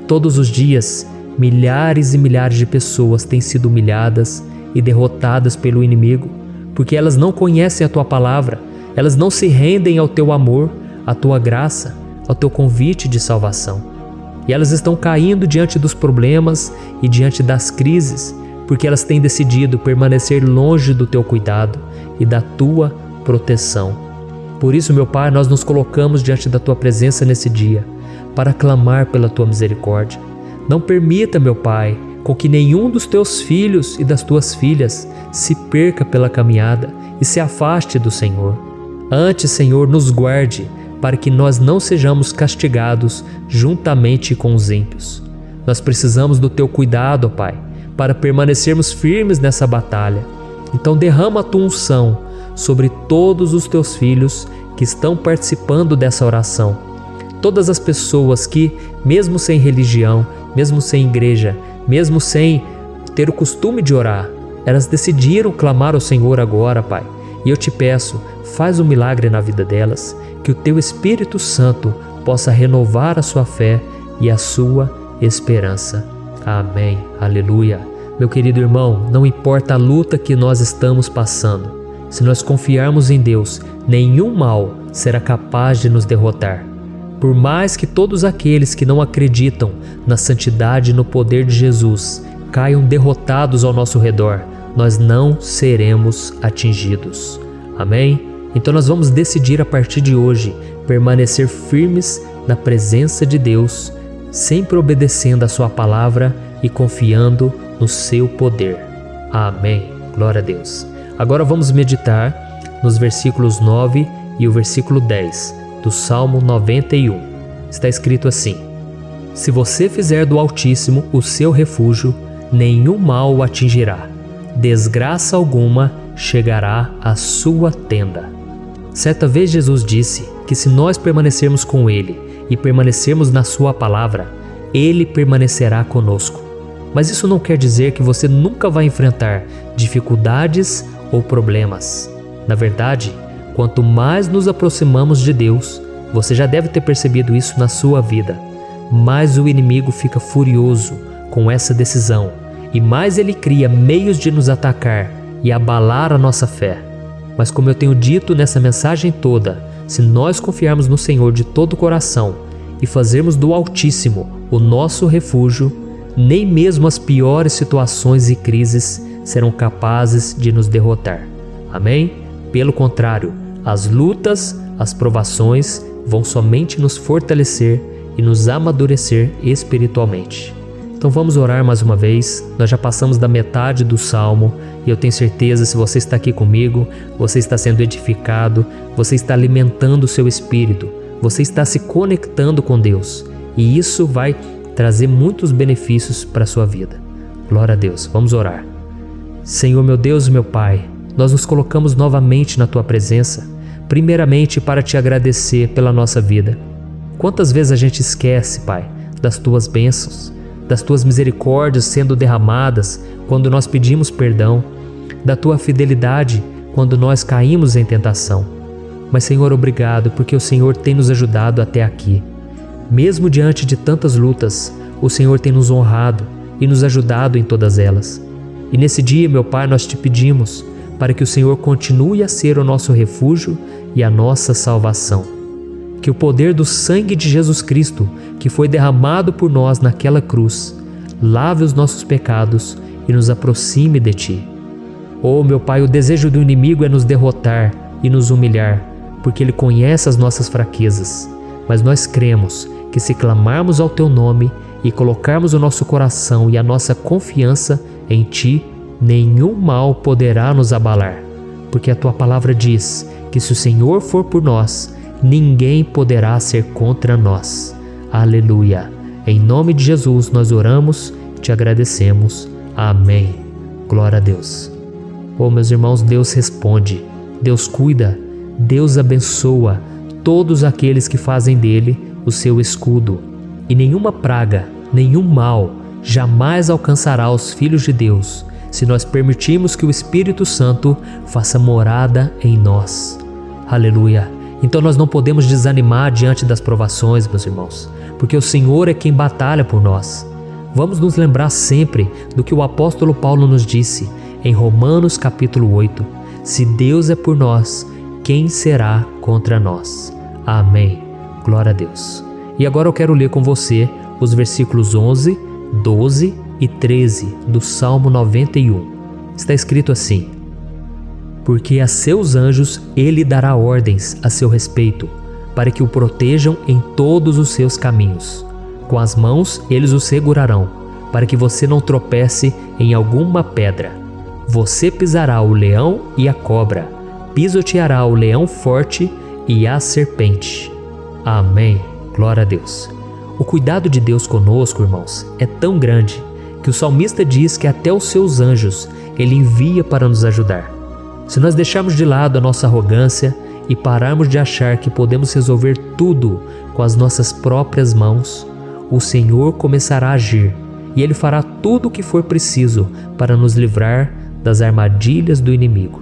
todos os dias milhares e milhares de pessoas têm sido humilhadas e derrotadas pelo inimigo, porque elas não conhecem a Tua palavra, elas não se rendem ao Teu amor, à Tua graça, ao Teu convite de salvação. E elas estão caindo diante dos problemas e diante das crises, porque elas têm decidido permanecer longe do Teu cuidado e da Tua proteção. Por isso, meu Pai, nós nos colocamos diante da Tua presença nesse dia, para clamar pela Tua misericórdia. Não permita, meu Pai, com que nenhum dos Teus filhos e das Tuas filhas se perca pela caminhada e se afaste do Senhor. Antes, Senhor, nos guarde, para que nós não sejamos castigados juntamente com os ímpios. Nós precisamos do Teu cuidado, ó Pai, para permanecermos firmes nessa batalha. Então derrama a Tua unção sobre todos os teus filhos que estão participando dessa oração. Todas as pessoas que, mesmo sem religião, mesmo sem igreja, mesmo sem ter o costume de orar, elas decidiram clamar ao Senhor agora, Pai. E eu te peço, faz um milagre na vida delas, que o teu Espírito Santo possa renovar a sua fé e a sua esperança. Amém. Aleluia. Meu querido irmão, não importa a luta que nós estamos passando, se nós confiarmos em Deus, nenhum mal será capaz de nos derrotar. Por mais que todos aqueles que não acreditam na santidade e no poder de Jesus caiam derrotados ao nosso redor, nós não seremos atingidos. Amém? Então nós vamos decidir a partir de hoje permanecer firmes na presença de Deus, sempre obedecendo a sua palavra e confiando no seu poder. Amém. Glória a Deus. Agora vamos meditar nos versículos 9 e o versículo 10 do Salmo 91. Está escrito assim: Se você fizer do Altíssimo o seu refúgio, nenhum mal o atingirá, desgraça alguma chegará à sua tenda. Certa vez Jesus disse que se nós permanecermos com Ele e permanecermos na sua palavra, Ele permanecerá conosco. Mas isso não quer dizer que você nunca vai enfrentar dificuldades ou problemas. Na verdade, quanto mais nos aproximamos de Deus, você já deve ter percebido isso na sua vida, mais o inimigo fica furioso com essa decisão e mais ele cria meios de nos atacar e abalar a nossa fé. Mas como eu tenho dito nessa mensagem toda, se nós confiarmos no Senhor de todo o coração e fazermos do Altíssimo o nosso refúgio, nem mesmo as piores situações e crises serão capazes de nos derrotar. Amém? Pelo contrário, as lutas, as provações vão somente nos fortalecer e nos amadurecer espiritualmente. Então vamos orar mais uma vez. Nós já passamos da metade do Salmo e eu tenho certeza, se você está aqui comigo, você está sendo edificado, você está alimentando o seu espírito, você está se conectando com Deus e isso vai trazer muitos benefícios para a sua vida. Glória a Deus. Vamos orar. Senhor, meu Deus e meu Pai, nós nos colocamos novamente na Tua presença, primeiramente para Te agradecer pela nossa vida. Quantas vezes a gente esquece, Pai, das Tuas bênçãos, das Tuas misericórdias sendo derramadas quando nós pedimos perdão, da Tua fidelidade quando nós caímos em tentação. Mas, Senhor, obrigado, porque o Senhor tem nos ajudado até aqui. Mesmo diante de tantas lutas, o Senhor tem nos honrado e nos ajudado em todas elas. E nesse dia, meu Pai, nós Te pedimos para que o Senhor continue a ser o nosso refúgio e a nossa salvação. Que o poder do sangue de Jesus Cristo, que foi derramado por nós naquela cruz, lave os nossos pecados e nos aproxime de Ti. Oh, meu Pai, o desejo do inimigo é nos derrotar e nos humilhar, porque ele conhece as nossas fraquezas. Mas nós cremos que se clamarmos ao Teu nome e colocarmos o nosso coração e a nossa confiança em Ti, nenhum mal poderá nos abalar, porque a Tua palavra diz que se o Senhor for por nós, ninguém poderá ser contra nós. Aleluia! Em nome de Jesus nós oramos, Te agradecemos. Amém. Glória a Deus. Oh, meus irmãos, Deus responde, Deus cuida, Deus abençoa todos aqueles que fazem dele o seu escudo. E nenhuma praga, nenhum mal jamais alcançará os filhos de Deus, se nós permitirmos que o Espírito Santo faça morada em nós. Aleluia! Então nós não podemos desanimar diante das provações, meus irmãos, porque o Senhor é quem batalha por nós. Vamos nos lembrar sempre do que o apóstolo Paulo nos disse em Romanos capítulo 8. Se Deus é por nós, quem será contra nós? Amém. Glória a Deus. E agora eu quero ler com você os versículos 11, 12 e 13 do Salmo 91. Está escrito assim: Porque a seus anjos ele dará ordens a seu respeito, para que o protejam em todos os seus caminhos. Com as mãos eles o segurarão, para que você não tropece em alguma pedra. Você pisará o leão e a cobra, pisoteará o leão forte e a serpente. Amém. Glória a Deus. O cuidado de Deus conosco, irmãos, é tão grande que o salmista diz que até os seus anjos ele envia para nos ajudar. Se nós deixarmos de lado a nossa arrogância e pararmos de achar que podemos resolver tudo com as nossas próprias mãos, o Senhor começará a agir e Ele fará tudo o que for preciso para nos livrar das armadilhas do inimigo.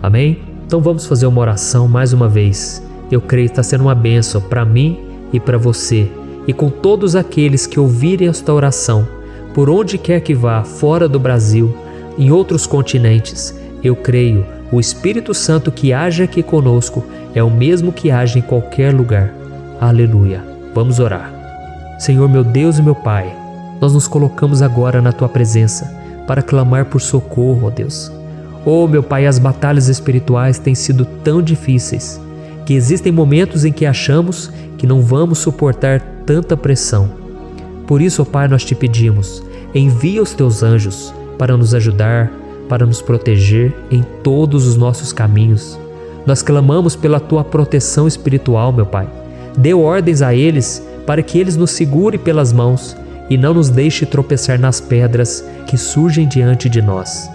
Amém? Então vamos fazer uma oração mais uma vez. Eu creio que está sendo uma bênção para mim e para você, e com todos aqueles que ouvirem esta oração, por onde quer que vá, fora do Brasil, em outros continentes. Eu creio, o Espírito Santo que age aqui conosco é o mesmo que age em qualquer lugar. Aleluia. Vamos orar. Senhor, meu Deus e meu Pai, nós nos colocamos agora na Tua presença para clamar por socorro, ó Deus. Oh, meu Pai, as batalhas espirituais têm sido tão difíceis que existem momentos em que achamos que não vamos suportar tanta pressão. Por isso, ó Pai, nós te pedimos, envia os Teus anjos para nos ajudar, para nos proteger em todos os nossos caminhos. Nós clamamos pela Tua proteção espiritual, meu Pai. Dê ordens a eles para que eles nos segurem pelas mãos e não nos deixe tropeçar nas pedras que surgem diante de nós.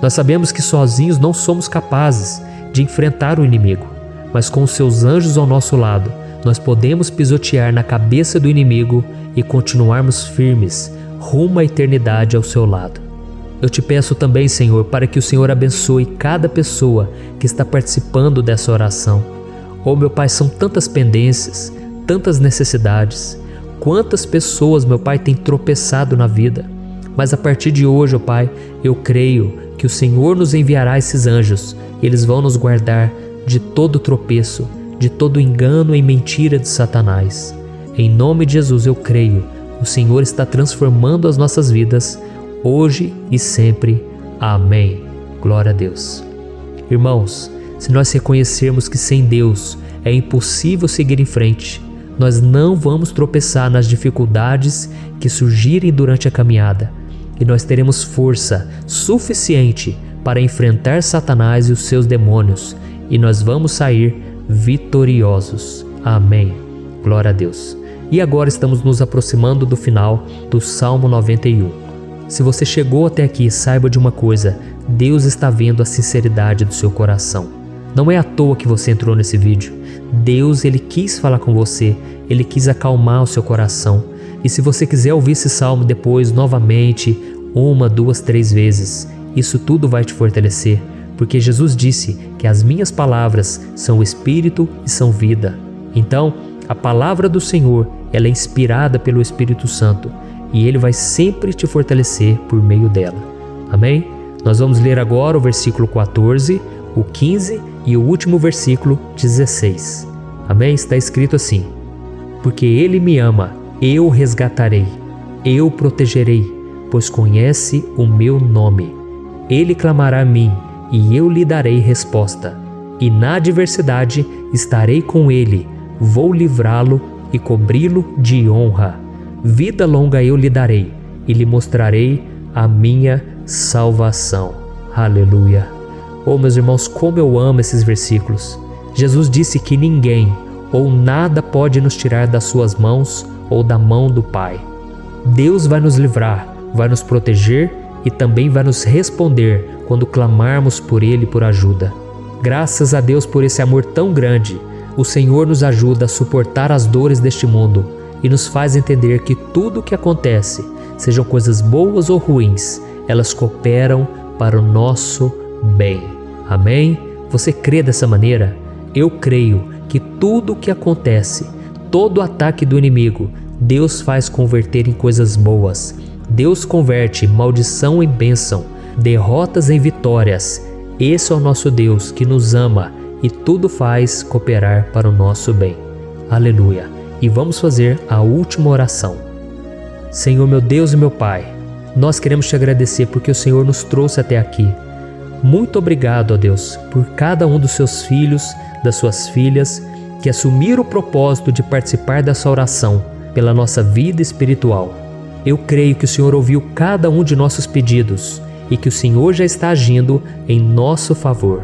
Nós sabemos que sozinhos não somos capazes de enfrentar o inimigo, mas com os Seus anjos ao nosso lado, nós podemos pisotear na cabeça do inimigo e continuarmos firmes rumo à eternidade ao Seu lado. Eu te peço também, Senhor, para que o Senhor abençoe cada pessoa que está participando dessa oração. Oh, meu Pai, são tantas pendências, tantas necessidades. Quantas pessoas, meu Pai, têm tropeçado na vida. Mas a partir de hoje, ó Pai, eu creio que o Senhor nos enviará esses anjos. Eles vão nos guardar de todo tropeço, de todo engano e mentira de Satanás. Em nome de Jesus eu creio, o Senhor está transformando as nossas vidas, hoje e sempre. Amém. Glória a Deus. Irmãos, se nós reconhecermos que sem Deus é impossível seguir em frente, nós não vamos tropeçar nas dificuldades que surgirem durante a caminhada, e nós teremos força suficiente para enfrentar Satanás e os seus demônios, e nós vamos sair vitoriosos. Amém. Glória a Deus. E agora estamos nos aproximando do final do Salmo 91. Se você chegou até aqui, saiba de uma coisa: Deus está vendo a sinceridade do seu coração. Não é à toa que você entrou nesse vídeo. Deus, Ele quis falar com você, Ele quis acalmar o seu coração. E se você quiser ouvir esse salmo depois, novamente, 1, 2, 3 vezes, isso tudo vai te fortalecer, porque Jesus disse que as minhas palavras são espírito e são vida. Então, a palavra do Senhor, ela é inspirada pelo Espírito Santo, e Ele vai sempre te fortalecer por meio dela. Amém? Nós vamos ler agora o versículo 14, o 15 e o último versículo 16. Amém? Está escrito assim: porque Ele me ama, eu o resgatarei, eu o protegerei, pois conhece o meu nome. Ele clamará a mim, e eu lhe darei resposta. E na adversidade estarei com ele, vou livrá-lo e cobri-lo de honra. Vida longa eu lhe darei, e lhe mostrarei a minha salvação. Aleluia. Oh, meus irmãos, como eu amo esses versículos. Jesus disse que ninguém ou nada pode nos tirar das suas mãos ou da mão do Pai. Deus vai nos livrar, vai nos proteger e também vai nos responder quando clamarmos por Ele por ajuda. Graças a Deus por esse amor tão grande, o Senhor nos ajuda a suportar as dores deste mundo e nos faz entender que tudo o que acontece, sejam coisas boas ou ruins, elas cooperam para o nosso bem. Amém? Você crê dessa maneira? Eu creio que tudo o que acontece, todo ataque do inimigo, Deus faz converter em coisas boas. Deus converte maldição em bênção, derrotas em vitórias. Esse é o nosso Deus que nos ama e tudo faz cooperar para o nosso bem. Aleluia. E vamos fazer a última oração. Senhor, meu Deus e meu Pai, nós queremos te agradecer porque o Senhor nos trouxe até aqui. Muito obrigado, ó Deus, por cada um dos seus filhos, das suas filhas, que assumiram o propósito de participar dessa oração pela nossa vida espiritual. Eu creio que o Senhor ouviu cada um de nossos pedidos e que o Senhor já está agindo em nosso favor.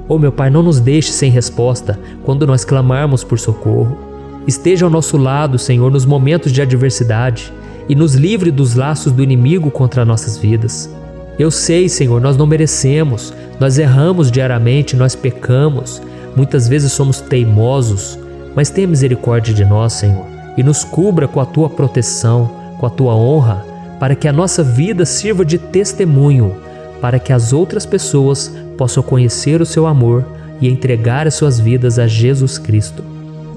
Oh, meu Pai, não nos deixe sem resposta quando nós clamarmos por socorro. Esteja ao nosso lado, Senhor, nos momentos de adversidade e nos livre dos laços do inimigo contra nossas vidas. Eu sei, Senhor, nós não merecemos, nós erramos diariamente, nós pecamos, muitas vezes somos teimosos, mas tenha misericórdia de nós, Senhor, e nos cubra com a Tua proteção, com a Tua honra, para que a nossa vida sirva de testemunho, para que as outras pessoas possam conhecer o Seu amor e entregar as suas vidas a Jesus Cristo.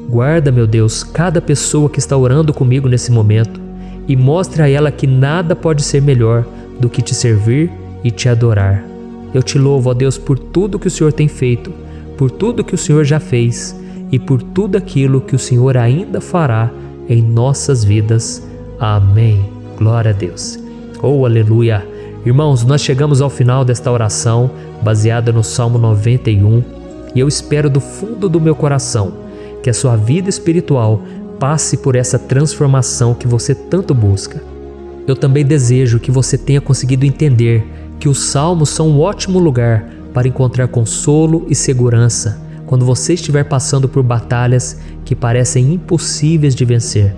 Guarda, meu Deus, cada pessoa que está orando comigo nesse momento e mostre a ela que nada pode ser melhor do que te servir e te adorar. Eu te louvo, ó Deus, por tudo que o Senhor tem feito, por tudo que o Senhor já fez e por tudo aquilo que o Senhor ainda fará em nossas vidas. Amém. Glória a Deus. Oh, aleluia. Irmãos, nós chegamos ao final desta oração baseada no Salmo 91 e eu espero do fundo do meu coração que a sua vida espiritual passe por essa transformação que você tanto busca. Eu também desejo que você tenha conseguido entender que os salmos são um ótimo lugar para encontrar consolo e segurança quando você estiver passando por batalhas que parecem impossíveis de vencer.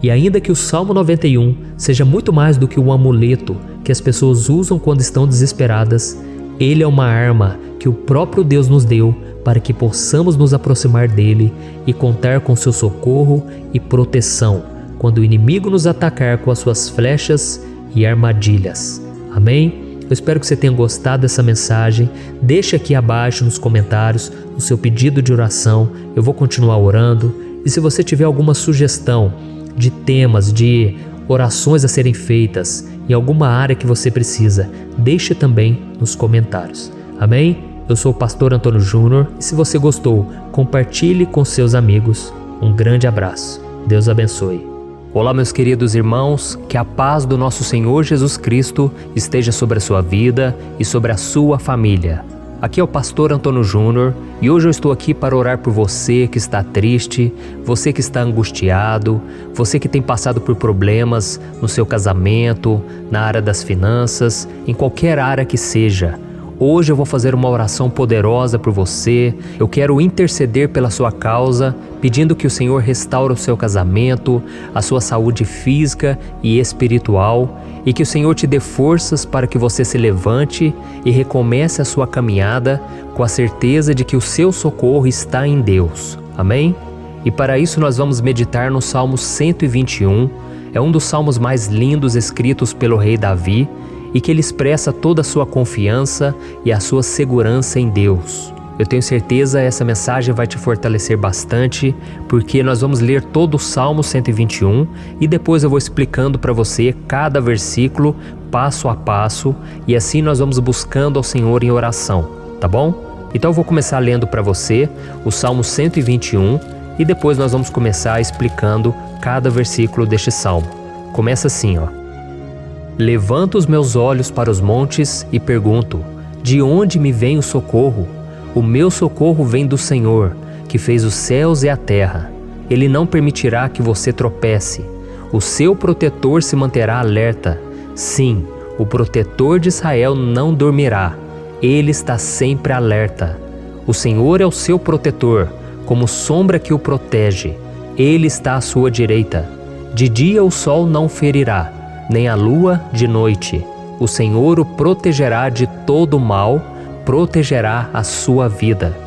E ainda que o Salmo 91 seja muito mais do que um amuleto que as pessoas usam quando estão desesperadas, ele é uma arma que o próprio Deus nos deu para que possamos nos aproximar dele e contar com seu socorro e proteção quando o inimigo nos atacar com as suas flechas e armadilhas. Amém? Eu espero que você tenha gostado dessa mensagem. Deixe aqui abaixo nos comentários o seu pedido de oração. Eu vou continuar orando. E se você tiver alguma sugestão de temas, de orações a serem feitas em alguma área que você precisa, deixe também nos comentários. Amém? Eu sou o pastor Antônio Júnior e se você gostou, compartilhe com seus amigos. Um grande abraço. Deus abençoe. Olá, meus queridos irmãos, que a paz do nosso Senhor Jesus Cristo esteja sobre a sua vida e sobre a sua família. Aqui é o pastor Antônio Júnior e hoje eu estou aqui para orar por você que está triste, você que está angustiado, você que tem passado por problemas no seu casamento, na área das finanças, em qualquer área que seja. Hoje eu vou fazer uma oração poderosa por você. Eu quero interceder pela sua causa, pedindo que o Senhor restaure o seu casamento, a sua saúde física e espiritual, e que o Senhor te dê forças para que você se levante e recomece a sua caminhada com a certeza de que o seu socorro está em Deus. Amém? E para isso nós vamos meditar no Salmo 121. É um dos salmos mais lindos escritos pelo rei Davi, e que ele expressa toda a sua confiança e a sua segurança em Deus. Eu tenho certeza essa mensagem vai te fortalecer bastante, porque nós vamos ler todo o Salmo 121 e depois eu vou explicando para você cada versículo, passo a passo, e assim nós vamos buscando ao Senhor em oração, tá bom? Então eu vou começar lendo para você o Salmo 121 e depois nós vamos começar explicando cada versículo deste salmo. Começa assim, ó. Levanto os meus olhos para os montes e pergunto: de onde me vem o socorro? O meu socorro vem do Senhor, que fez os céus e a terra. Ele não permitirá que você tropece. O seu protetor se manterá alerta. Sim, o protetor de Israel não dormirá. Ele está sempre alerta. O Senhor é o seu protetor, como sombra que o protege. Ele está à sua direita. De dia o sol não ferirá, nem a lua de noite. O Senhor o protegerá de todo mal, protegerá a sua vida.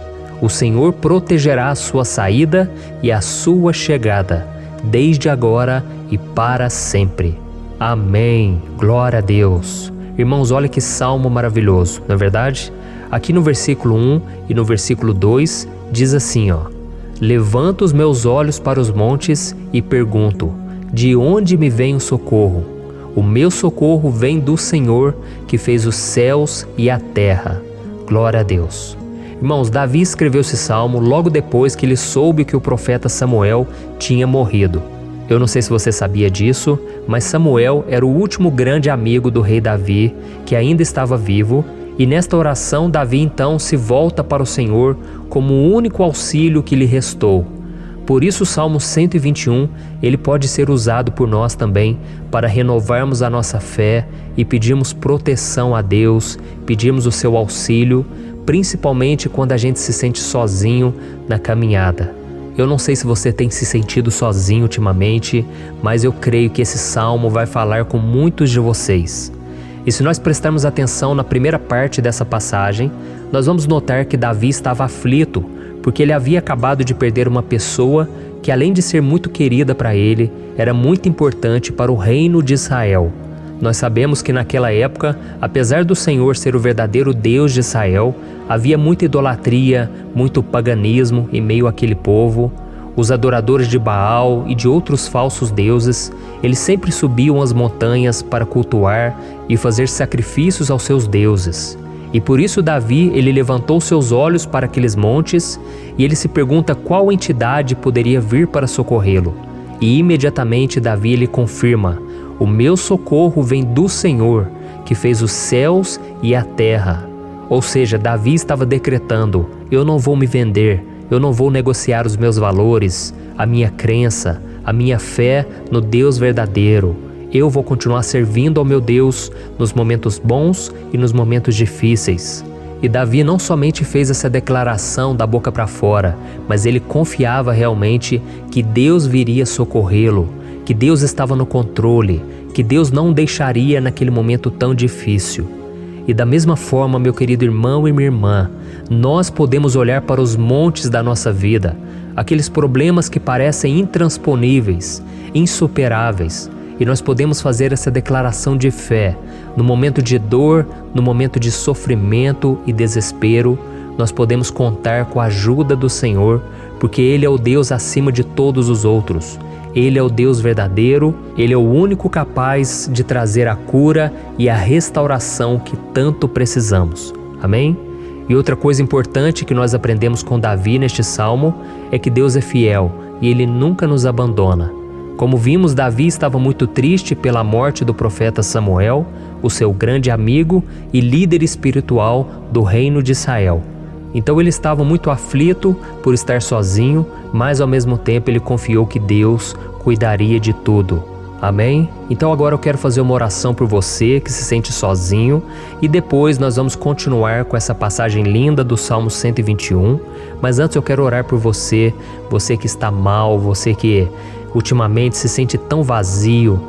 O Senhor protegerá a sua saída e a sua chegada, desde agora e para sempre. Amém. Glória a Deus. Irmãos, olha que salmo maravilhoso, não é verdade? Aqui no versículo 1 e no versículo 2 diz assim, ó: Levanto os meus olhos para os montes e pergunto: de onde me vem o socorro? O meu socorro vem do Senhor, que fez os céus e a terra. Glória a Deus. Irmãos, Davi escreveu esse salmo logo depois que ele soube que o profeta Samuel tinha morrido. Eu não sei se você sabia disso, mas Samuel era o último grande amigo do rei Davi, que ainda estava vivo, e nesta oração Davi então se volta para o Senhor como o único auxílio que lhe restou. Por isso o Salmo 121, ele pode ser usado por nós também para renovarmos a nossa fé e pedirmos proteção a Deus, pedirmos o seu auxílio, principalmente quando a gente se sente sozinho na caminhada. Eu não sei se você tem se sentido sozinho ultimamente, mas eu creio que esse salmo vai falar com muitos de vocês. E se nós prestarmos atenção na primeira parte dessa passagem, nós vamos notar que Davi estava aflito, porque ele havia acabado de perder uma pessoa que, além de ser muito querida para ele, era muito importante para o reino de Israel. Nós sabemos que naquela época, apesar do Senhor ser o verdadeiro Deus de Israel, havia muita idolatria, muito paganismo em meio àquele povo. Os adoradores de Baal e de outros falsos deuses, eles sempre subiam as montanhas para cultuar e fazer sacrifícios aos seus deuses. E por isso Davi, ele levantou seus olhos para aqueles montes e ele se pergunta qual entidade poderia vir para socorrê-lo. E imediatamente Davi ele confirma: o meu socorro vem do Senhor, que fez os céus e a terra. Ou seja, Davi estava decretando: eu não vou me vender, eu não vou negociar os meus valores, a minha crença, a minha fé no Deus verdadeiro. Eu vou continuar servindo ao meu Deus nos momentos bons e nos momentos difíceis. E Davi não somente fez essa declaração da boca para fora, mas ele confiava realmente que Deus viria socorrê-lo, que Deus estava no controle, que Deus não o deixaria naquele momento tão difícil. E da mesma forma, meu querido irmão e minha irmã, nós podemos olhar para os montes da nossa vida, aqueles problemas que parecem intransponíveis, insuperáveis, e nós podemos fazer essa declaração de fé. No momento de dor, no momento de sofrimento e desespero, nós podemos contar com a ajuda do Senhor, porque Ele é o Deus acima de todos os outros. Ele é o Deus verdadeiro, Ele é o único capaz de trazer a cura e a restauração que tanto precisamos. Amém? E outra coisa importante que nós aprendemos com Davi neste salmo é que Deus é fiel e Ele nunca nos abandona. Como vimos, Davi estava muito triste pela morte do profeta Samuel, o seu grande amigo e líder espiritual do reino de Israel. Então ele estava muito aflito por estar sozinho, mas ao mesmo tempo ele confiou que Deus cuidaria de tudo. Amém? Então agora eu quero fazer uma oração por você que se sente sozinho e depois nós vamos continuar com essa passagem linda do Salmo 121. Mas antes eu quero orar por você, você que está mal, você que ultimamente se sente tão vazio,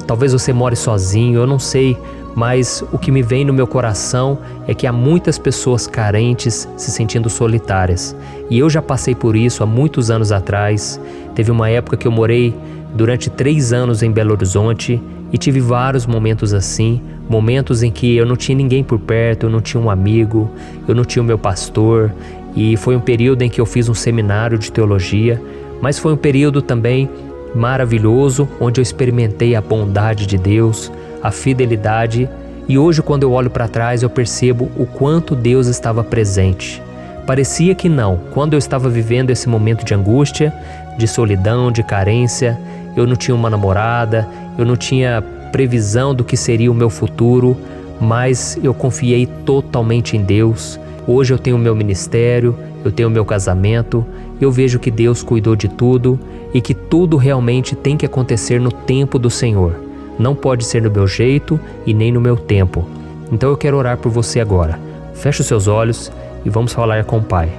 talvez você more sozinho, eu não sei, mas o que me vem no meu coração é que há muitas pessoas carentes se sentindo solitárias. E eu já passei por isso há muitos anos atrás. Teve uma época que eu morei durante 3 anos em Belo Horizonte e tive vários momentos assim, momentos em que eu não tinha ninguém por perto, eu não tinha um amigo, eu não tinha o meu pastor, e foi um período em que eu fiz um seminário de teologia, mas foi um período também maravilhoso, onde eu experimentei a bondade de Deus, a fidelidade, e hoje quando eu olho para trás eu percebo o quanto Deus estava presente. Parecia que não, quando eu estava vivendo esse momento de angústia, de solidão, de carência, eu não tinha uma namorada, eu não tinha previsão do que seria o meu futuro, mas eu confiei totalmente em Deus. Hoje eu tenho o meu ministério, eu tenho o meu casamento, eu vejo que Deus cuidou de tudo e que tudo realmente tem que acontecer no tempo do Senhor. Não pode ser no meu jeito e nem no meu tempo. Então eu quero orar por você agora. Feche os seus olhos e vamos falar com o Pai.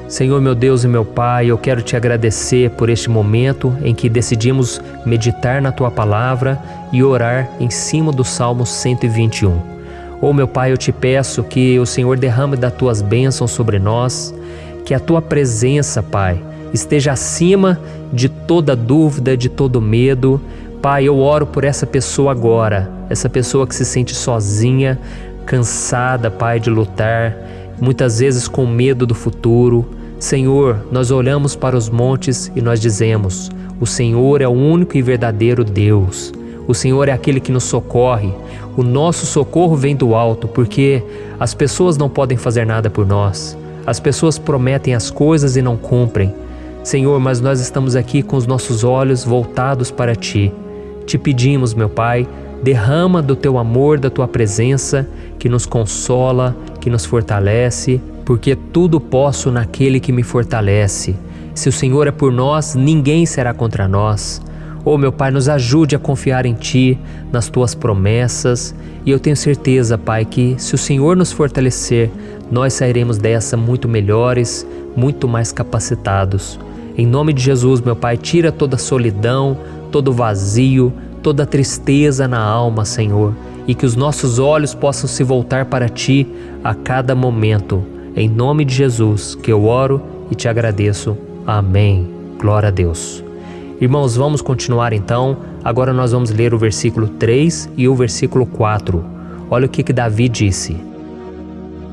Senhor, meu Deus e meu Pai, eu quero te agradecer por este momento em que decidimos meditar na Tua Palavra e orar em cima do Salmo 121. Oh, meu Pai, eu te peço que o Senhor derrame das Tuas bênçãos sobre nós, que a Tua presença, Pai, esteja acima de toda dúvida, de todo medo. Pai, eu oro por essa pessoa agora, essa pessoa que se sente sozinha, cansada, Pai, de lutar, muitas vezes com medo do futuro. Senhor, nós olhamos para os montes e nós dizemos: o Senhor é o único e verdadeiro Deus. O Senhor é aquele que nos socorre. O nosso socorro vem do alto, porque as pessoas não podem fazer nada por nós. As pessoas prometem as coisas e não cumprem. Senhor, mas nós estamos aqui com os nossos olhos voltados para Ti. Te pedimos, meu Pai, derrama do Teu amor, da Tua presença, que nos consola, que nos fortalece, porque tudo posso naquele que me fortalece. Se o Senhor é por nós, ninguém será contra nós. Oh, meu Pai, nos ajude a confiar em Ti, nas Tuas promessas, e eu tenho certeza, Pai, que se o Senhor nos fortalecer, nós sairemos dessa muito melhores, muito mais capacitados. Em nome de Jesus, meu Pai, tira toda a solidão, todo o vazio, toda a tristeza na alma, Senhor, e que os nossos olhos possam se voltar para Ti a cada momento. Em nome de Jesus que eu oro e te agradeço. Amém. Glória a Deus. Irmãos, vamos continuar então. Agora nós vamos ler o versículo 3 e o versículo 4. Olha o que Davi disse.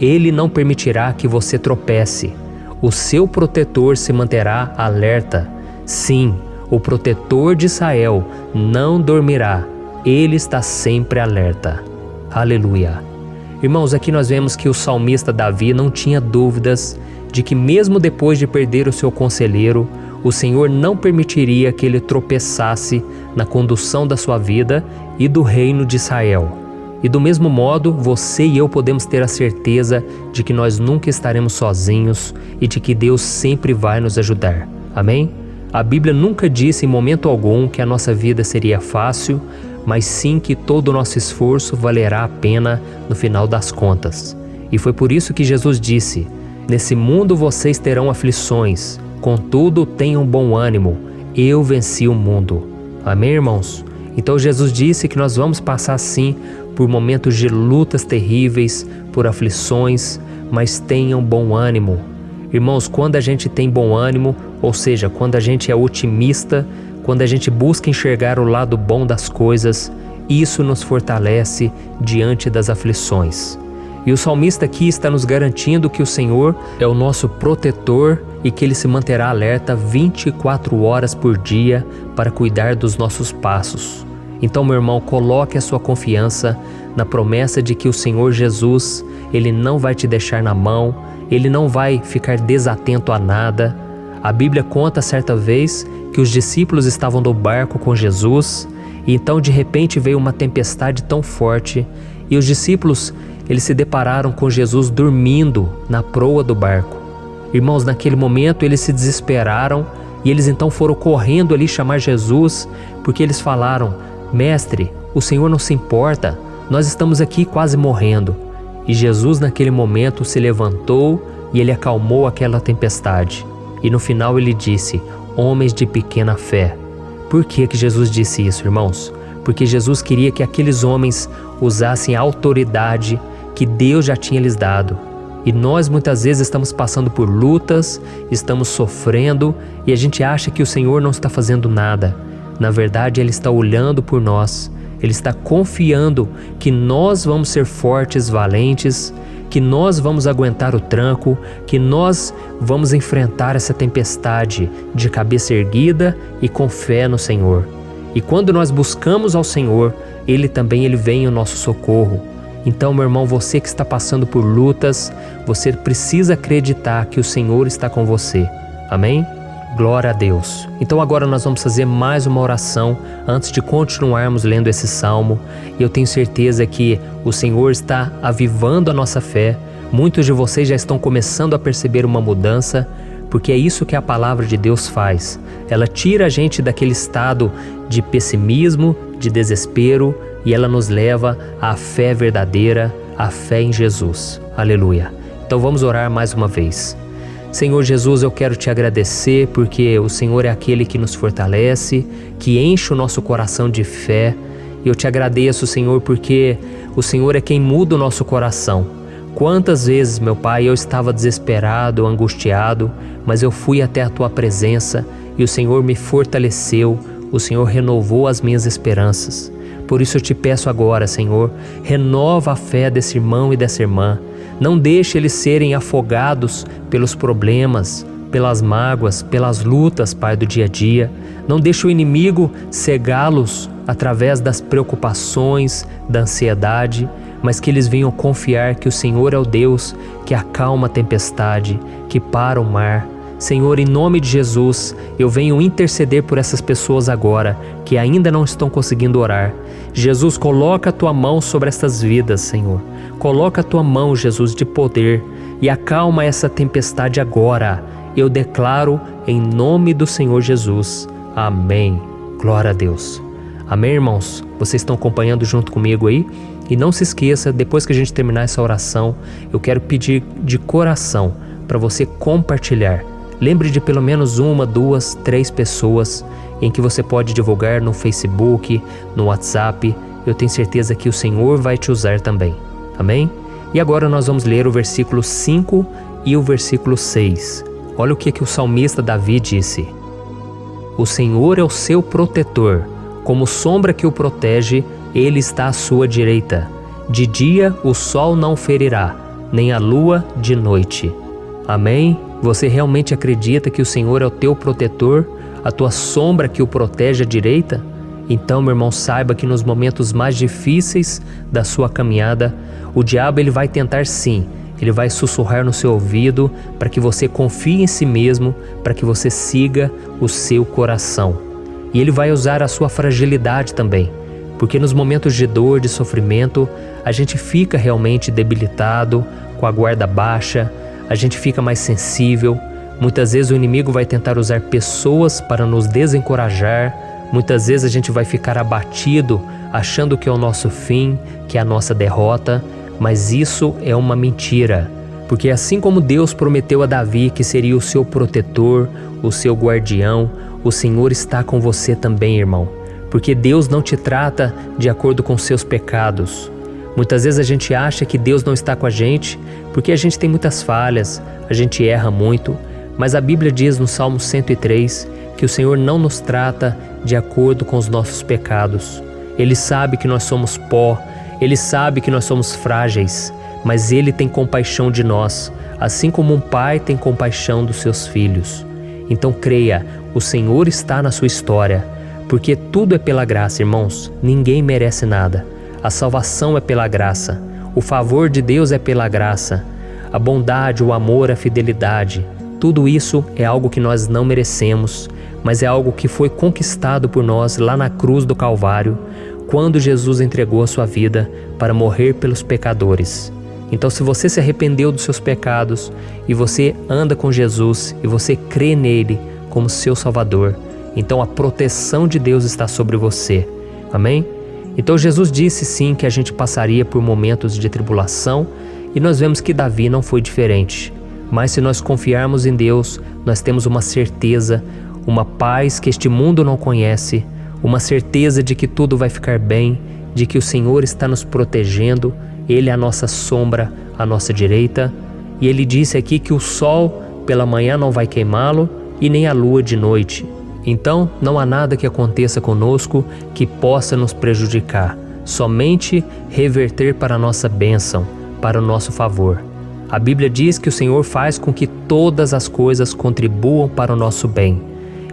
Ele não permitirá que você tropece. O seu protetor se manterá alerta. Sim, o protetor de Israel não dormirá. Ele está sempre alerta. Aleluia. Irmãos, aqui nós vemos que o salmista Davi não tinha dúvidas de que mesmo depois de perder o seu conselheiro, o Senhor não permitiria que ele tropeçasse na condução da sua vida e do reino de Israel. E do mesmo modo, você e eu podemos ter a certeza de que nós nunca estaremos sozinhos e de que Deus sempre vai nos ajudar. Amém? A Bíblia nunca disse em momento algum que a nossa vida seria fácil, mas sim que todo o nosso esforço valerá a pena no final das contas. E foi por isso que Jesus disse: nesse mundo vocês terão aflições, contudo tenham bom ânimo, eu venci o mundo. Amém, irmãos? Então Jesus disse que nós vamos passar sim por momentos de lutas terríveis, por aflições, mas tenham bom ânimo. Irmãos, quando a gente tem bom ânimo, ou seja, quando a gente é otimista, quando a gente busca enxergar o lado bom das coisas, isso nos fortalece diante das aflições. E o salmista aqui está nos garantindo que o Senhor é o nosso protetor e que Ele se manterá alerta 24 horas por dia para cuidar dos nossos passos. Então, meu irmão, coloque a sua confiança na promessa de que o Senhor Jesus, Ele não vai te deixar na mão, Ele não vai ficar desatento a nada. A Bíblia conta certa vez que os discípulos estavam no barco com Jesus e então de repente veio uma tempestade tão forte e os discípulos, eles se depararam com Jesus dormindo na proa do barco. Irmãos, naquele momento eles se desesperaram e eles então foram correndo ali chamar Jesus, porque eles falaram: Mestre, o Senhor não se importa, nós estamos aqui quase morrendo. E Jesus naquele momento se levantou e Ele acalmou aquela tempestade. E no final Ele disse: homens de pequena fé. Por que Jesus disse isso, irmãos? Porque Jesus queria que aqueles homens usassem a autoridade que Deus já tinha lhes dado. E nós muitas vezes estamos passando por lutas, estamos sofrendo e a gente acha que o Senhor não está fazendo nada. Na verdade, Ele está olhando por nós, Ele está confiando que nós vamos ser fortes, valentes, que nós vamos aguentar o tranco, que nós vamos enfrentar essa tempestade de cabeça erguida e com fé no Senhor. E quando nós buscamos ao Senhor, Ele vem em nosso socorro. Então, meu irmão, você que está passando por lutas, você precisa acreditar que o Senhor está com você. Amém? Glória a Deus. Então agora nós vamos fazer mais uma oração antes de continuarmos lendo esse salmo. E eu tenho certeza que o Senhor está avivando a nossa fé. Muitos de vocês já estão começando a perceber uma mudança, porque é isso que a palavra de Deus faz. Ela tira a gente daquele estado de pessimismo, de desespero, e ela nos leva à fé verdadeira, à fé em Jesus. Aleluia. Então vamos orar mais uma vez. Senhor Jesus, eu quero te agradecer porque o Senhor é aquele que nos fortalece, que enche o nosso coração de fé. E eu te agradeço, Senhor, porque o Senhor é quem muda o nosso coração. Quantas vezes, meu Pai, eu estava desesperado, angustiado, mas eu fui até a Tua presença e o Senhor me fortaleceu, o Senhor renovou as minhas esperanças. Por isso eu te peço agora, Senhor, renova a fé desse irmão e dessa irmã. Não deixe eles serem afogados pelos problemas, pelas mágoas, pelas lutas, Pai, do dia a dia. Não deixe o inimigo cegá-los através das preocupações, da ansiedade, mas que eles venham confiar que o Senhor é o Deus que acalma a tempestade, que para o mar. Senhor, em nome de Jesus, eu venho interceder por essas pessoas agora que ainda não estão conseguindo orar. Jesus, coloca a Tua mão sobre essas vidas, Senhor. Coloca a Tua mão, Jesus, de poder e acalma essa tempestade agora. Eu declaro em nome do Senhor Jesus. Amém. Glória a Deus. Amém, irmãos? Vocês estão acompanhando junto comigo aí? E não se esqueça, depois que a gente terminar essa oração, eu quero pedir de coração para você compartilhar. Lembre de pelo menos 1, 2, 3 pessoas em que você pode divulgar no Facebook, no WhatsApp. eu tenho certeza que o Senhor vai te usar também. Amém? E agora nós vamos ler o versículo 5 e o versículo 6. Olha o que o salmista Davi disse. O Senhor é o seu protetor, como sombra que o protege, ele está à sua direita. De dia o sol não ferirá, nem a lua de noite. Amém? Você realmente acredita que o Senhor é o teu protetor, a tua sombra que o protege à direita? Então, meu irmão, saiba que nos momentos mais difíceis da sua caminhada, o diabo ele vai tentar sim, ele vai sussurrar no seu ouvido para que você confie em si mesmo, para que você siga o seu coração. E ele vai usar a sua fragilidade também, porque nos momentos de dor, de sofrimento, a gente fica realmente debilitado, com a guarda baixa, a gente fica mais sensível. Muitas vezes o inimigo vai tentar usar pessoas para nos desencorajar. Muitas vezes a gente vai ficar abatido, achando que é o nosso fim, que é a nossa derrota, mas isso é uma mentira. Porque assim como Deus prometeu a Davi que seria o seu protetor, o seu guardião, o Senhor está com você também, irmão. Porque Deus não te trata de acordo com seus pecados. Muitas vezes a gente acha que Deus não está com a gente, porque a gente tem muitas falhas, a gente erra muito, mas a Bíblia diz no Salmo 103 que o Senhor não nos trata de acordo com os nossos pecados. Ele sabe que nós somos pó, Ele sabe que nós somos frágeis, mas Ele tem compaixão de nós, assim como um pai tem compaixão dos seus filhos. Então creia, o Senhor está na sua história, porque tudo é pela graça, irmãos, ninguém merece nada. A salvação é pela graça, o favor de Deus é pela graça, a bondade, o amor, a fidelidade, tudo isso é algo que nós não merecemos, mas é algo que foi conquistado por nós lá na cruz do Calvário, quando Jesus entregou a sua vida para morrer pelos pecadores. Então, se você se arrependeu dos seus pecados e você anda com Jesus e você crê nele como seu Salvador, então a proteção de Deus está sobre você. Amém? Então Jesus disse sim que a gente passaria por momentos de tribulação e nós vemos que Davi não foi diferente. Mas se nós confiarmos em Deus, nós temos uma certeza, uma paz que este mundo não conhece, uma certeza de que tudo vai ficar bem, de que o Senhor está nos protegendo, Ele é a nossa sombra, à nossa direita. E Ele disse aqui que o sol pela manhã não vai queimá-lo e nem a lua de noite. Então não há nada que aconteça conosco que possa nos prejudicar, somente reverter para a nossa bênção, para o nosso favor. A Bíblia diz que o Senhor faz com que todas as coisas contribuam para o nosso bem.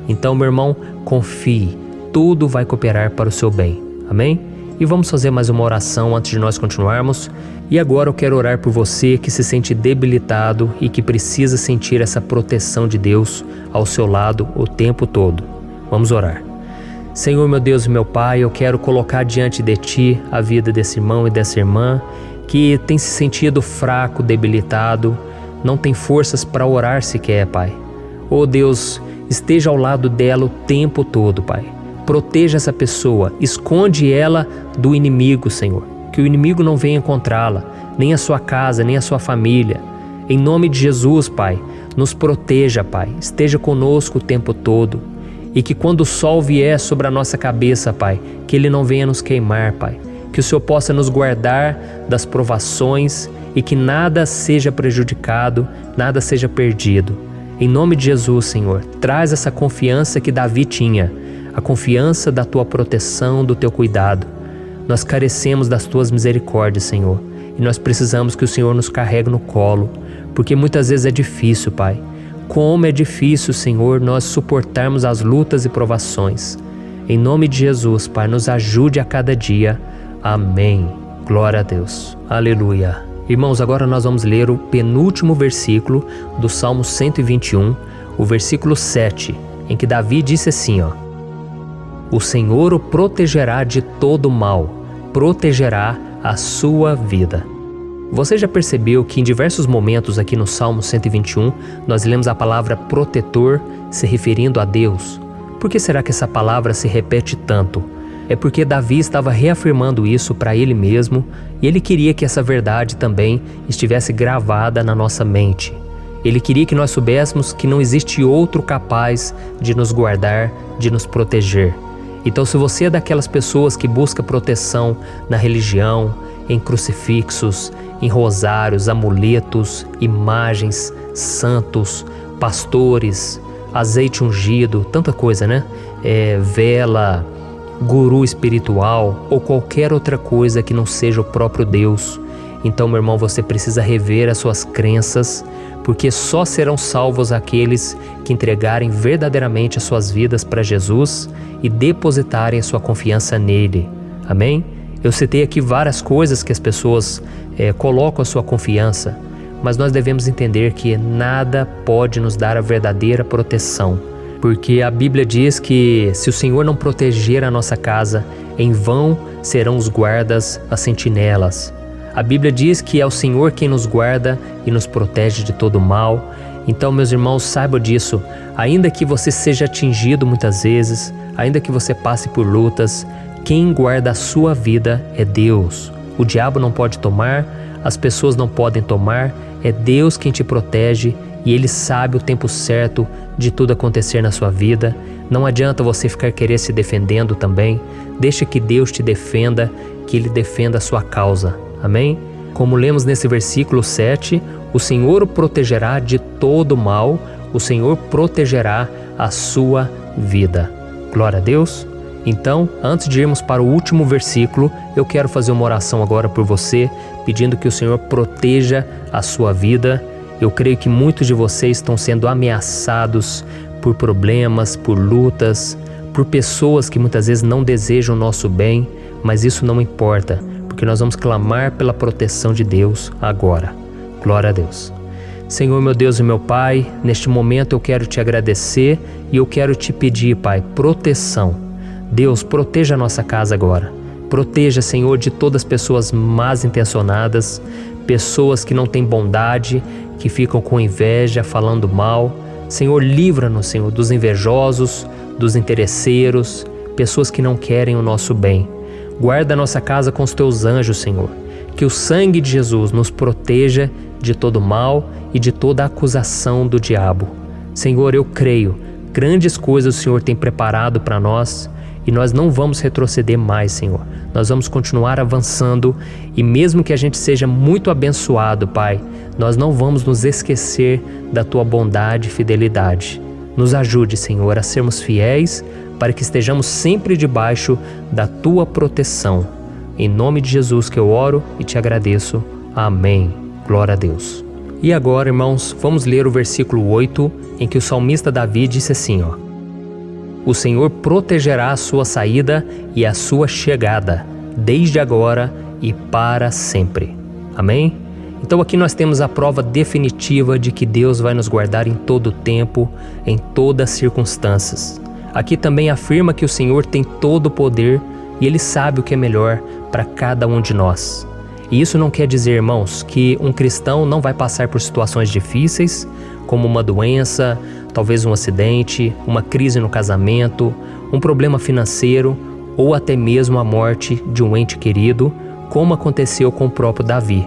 Então, meu irmão, confie, tudo vai cooperar para o seu bem. Amém? E vamos fazer mais uma oração antes de nós continuarmos. E agora eu quero orar por você que se sente debilitado e que precisa sentir essa proteção de Deus ao seu lado o tempo todo. Vamos orar. Senhor, meu Deus e meu Pai, eu quero colocar diante de Ti a vida desse irmão e dessa irmã que tem se sentido fraco, debilitado, não tem forças para orar sequer, Pai. Oh Deus, esteja ao lado dela o tempo todo, Pai. Proteja essa pessoa, esconde ela do inimigo, Senhor. Que o inimigo não venha encontrá-la, nem a sua casa, nem a sua família. Em nome de Jesus, Pai, nos proteja, Pai. Esteja conosco o tempo todo. E que quando o sol vier sobre a nossa cabeça, Pai, que ele não venha nos queimar, Pai. Que o Senhor possa nos guardar das provações e que nada seja prejudicado, nada seja perdido. Em nome de Jesus, Senhor, traz essa confiança que Davi tinha, a confiança da Tua proteção, do Teu cuidado. Nós carecemos das Tuas misericórdias, Senhor, e nós precisamos que o Senhor nos carregue no colo, porque muitas vezes é difícil, Pai. Como é difícil, Senhor, nós suportarmos as lutas e provações. Em nome de Jesus, Pai, nos ajude a cada dia. Amém. Glória a Deus. Aleluia. Irmãos, agora nós vamos ler o penúltimo versículo do Salmo 121, o versículo 7, em que Davi disse assim, O Senhor o protegerá de todo mal, protegerá a sua vida. Você já percebeu que em diversos momentos aqui no Salmo 121, nós lemos a palavra protetor se referindo a Deus? Por que será que essa palavra se repete tanto? É porque Davi estava reafirmando isso para ele mesmo e ele queria que essa verdade também estivesse gravada na nossa mente. Ele queria que nós soubéssemos que não existe outro capaz de nos guardar, de nos proteger. Então, se você é daquelas pessoas que busca proteção na religião, em crucifixos, em rosários, amuletos, imagens, santos, pastores, azeite ungido, tanta coisa, né? Vela, guru espiritual ou qualquer outra coisa que não seja o próprio Deus. Então, meu irmão, você precisa rever as suas crenças, porque só serão salvos aqueles que entregarem verdadeiramente as suas vidas para Jesus e depositarem a sua confiança nele. Amém? Eu citei aqui várias coisas que as pessoas colocam a sua confiança, mas nós devemos entender que nada pode nos dar a verdadeira proteção, porque a Bíblia diz que se o Senhor não proteger a nossa casa, em vão serão os guardas, as sentinelas. A Bíblia diz que é o Senhor quem nos guarda e nos protege de todo mal. Então, meus irmãos, saibam disso. Ainda que você seja atingido muitas vezes, ainda que você passe por lutas, quem guarda a sua vida é Deus. O diabo não pode tomar, as pessoas não podem tomar, é Deus quem te protege e Ele sabe o tempo certo de tudo acontecer na sua vida. Não adianta você ficar querer se defendendo também. Deixa que Deus te defenda, que Ele defenda a sua causa. Amém? Como lemos nesse versículo 7, o Senhor o protegerá de todo mal, o Senhor protegerá a sua vida. Glória a Deus! Então, antes de irmos para o último versículo, eu quero fazer uma oração agora por você, pedindo que o Senhor proteja a sua vida. Eu creio que muitos de vocês estão sendo ameaçados por problemas, por lutas, por pessoas que muitas vezes não desejam o nosso bem, mas isso não importa, porque nós vamos clamar pela proteção de Deus agora. Glória a Deus. Senhor, meu Deus e meu Pai, neste momento eu quero te agradecer e eu quero te pedir, Pai, proteção. Deus, proteja a nossa casa agora. Proteja, Senhor, de todas as pessoas mal intencionadas, pessoas que não têm bondade, que ficam com inveja, falando mal. Senhor, livra-nos, Senhor, dos invejosos, dos interesseiros, pessoas que não querem o nosso bem. Guarda a nossa casa com os teus anjos, Senhor. Que o sangue de Jesus nos proteja de todo mal e de toda acusação do diabo. Senhor, eu creio, grandes coisas o Senhor tem preparado para nós e nós não vamos retroceder mais, Senhor. Nós vamos continuar avançando e mesmo que a gente seja muito abençoado, Pai, nós não vamos nos esquecer da Tua bondade e fidelidade. Nos ajude, Senhor, a sermos fiéis para que estejamos sempre debaixo da Tua proteção. Em nome de Jesus que eu oro e te agradeço. Amém. Glória a Deus. E agora, irmãos, vamos ler o versículo 8, em que o salmista Davi disse assim, O Senhor protegerá a sua saída e a sua chegada, desde agora e para sempre. Amém? Então aqui nós temos a prova definitiva de que Deus vai nos guardar em todo o tempo, em todas as circunstâncias. Aqui também afirma que o Senhor tem todo o poder e Ele sabe o que é melhor para cada um de nós. E isso não quer dizer, irmãos, que um cristão não vai passar por situações difíceis, como uma doença, talvez um acidente, uma crise no casamento, um problema financeiro ou até mesmo a morte de um ente querido, como aconteceu com o próprio Davi.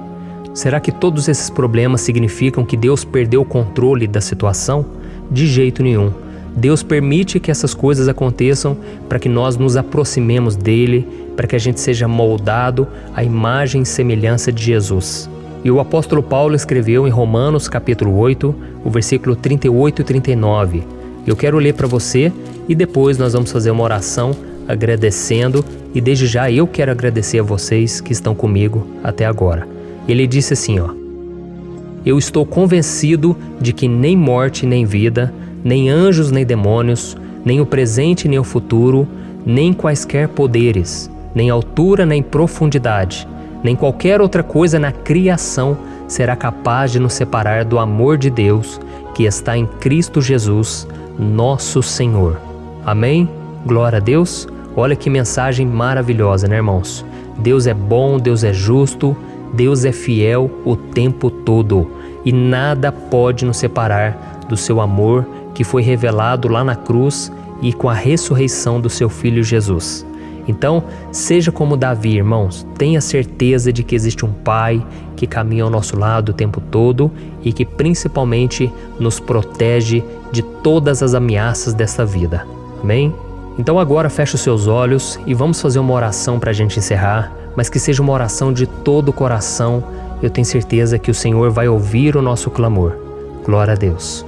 Será que todos esses problemas significam que Deus perdeu o controle da situação? De jeito nenhum. Deus permite que essas coisas aconteçam para que nós nos aproximemos dele, para que a gente seja moldado à imagem e semelhança de Jesus. E o apóstolo Paulo escreveu em Romanos capítulo 8, o versículo 38 e 39. Eu quero ler para você e depois nós vamos fazer uma oração agradecendo e desde já eu quero agradecer a vocês que estão comigo até agora. Ele disse assim, Eu estou convencido de que nem morte nem vida, nem anjos nem demônios, nem o presente nem o futuro, nem quaisquer poderes, nem altura nem profundidade, nem qualquer outra coisa na criação será capaz de nos separar do amor de Deus que está em Cristo Jesus, nosso Senhor. Amém? Glória a Deus. Olha que mensagem maravilhosa, né, irmãos? Deus é bom, Deus é justo, Deus é fiel o tempo todo e nada pode nos separar do seu amor que foi revelado lá na cruz e com a ressurreição do seu Filho Jesus. Então, seja como Davi, irmãos, tenha certeza de que existe um Pai que caminha ao nosso lado o tempo todo e que principalmente nos protege de todas as ameaças desta vida. Amém? Então agora feche os seus olhos e vamos fazer uma oração para a gente encerrar, mas que seja uma oração de todo o coração. Eu tenho certeza que o Senhor vai ouvir o nosso clamor. Glória a Deus.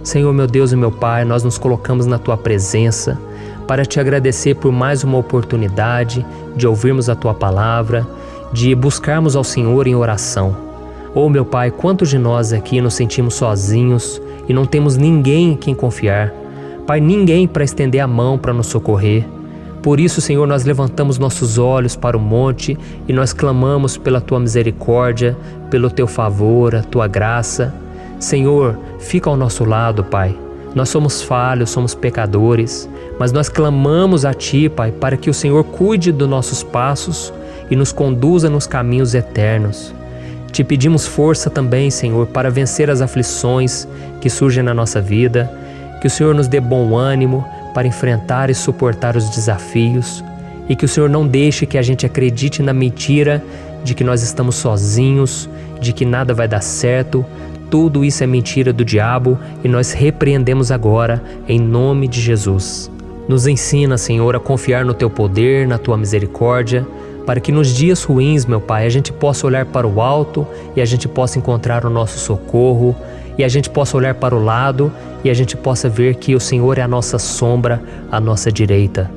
Senhor, meu Deus e meu Pai, nós nos colocamos na Tua presença para Te agradecer por mais uma oportunidade de ouvirmos a Tua palavra, de buscarmos ao Senhor em oração. Oh, meu Pai, quantos de nós aqui nos sentimos sozinhos e não temos ninguém em quem confiar. Pai, ninguém para estender a mão para nos socorrer. Por isso, Senhor, nós levantamos nossos olhos para o monte e nós clamamos pela Tua misericórdia, pelo Teu favor, a Tua graça. Senhor, fica ao nosso lado, Pai. Nós somos falhos, somos pecadores, mas nós clamamos a Ti, Pai, para que o Senhor cuide dos nossos passos e nos conduza nos caminhos eternos. Te pedimos força também, Senhor, para vencer as aflições que surgem na nossa vida, que o Senhor nos dê bom ânimo para enfrentar e suportar os desafios e que o Senhor não deixe que a gente acredite na mentira de que nós estamos sozinhos, de que nada vai dar certo. Tudo isso é mentira do diabo e nós repreendemos agora em nome de Jesus. Nos ensina, Senhor, a confiar no Teu poder, na Tua misericórdia, para que nos dias ruins, meu Pai, a gente possa olhar para o alto e a gente possa encontrar o nosso socorro, e a gente possa olhar para o lado e a gente possa ver que o Senhor é a nossa sombra, a nossa direita.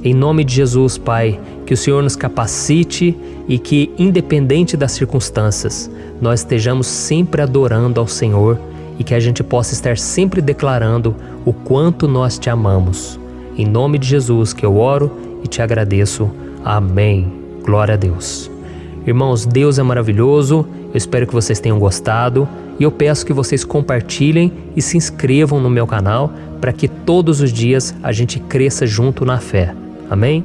Em nome de Jesus, Pai, que o Senhor nos capacite e que, independente das circunstâncias, nós estejamos sempre adorando ao Senhor e que a gente possa estar sempre declarando o quanto nós Te amamos. Em nome de Jesus que eu oro e Te agradeço. Amém. Glória a Deus. Irmãos, Deus é maravilhoso. Eu espero que vocês tenham gostado e eu peço que vocês compartilhem e se inscrevam no meu canal para que todos os dias a gente cresça junto na fé. Amém?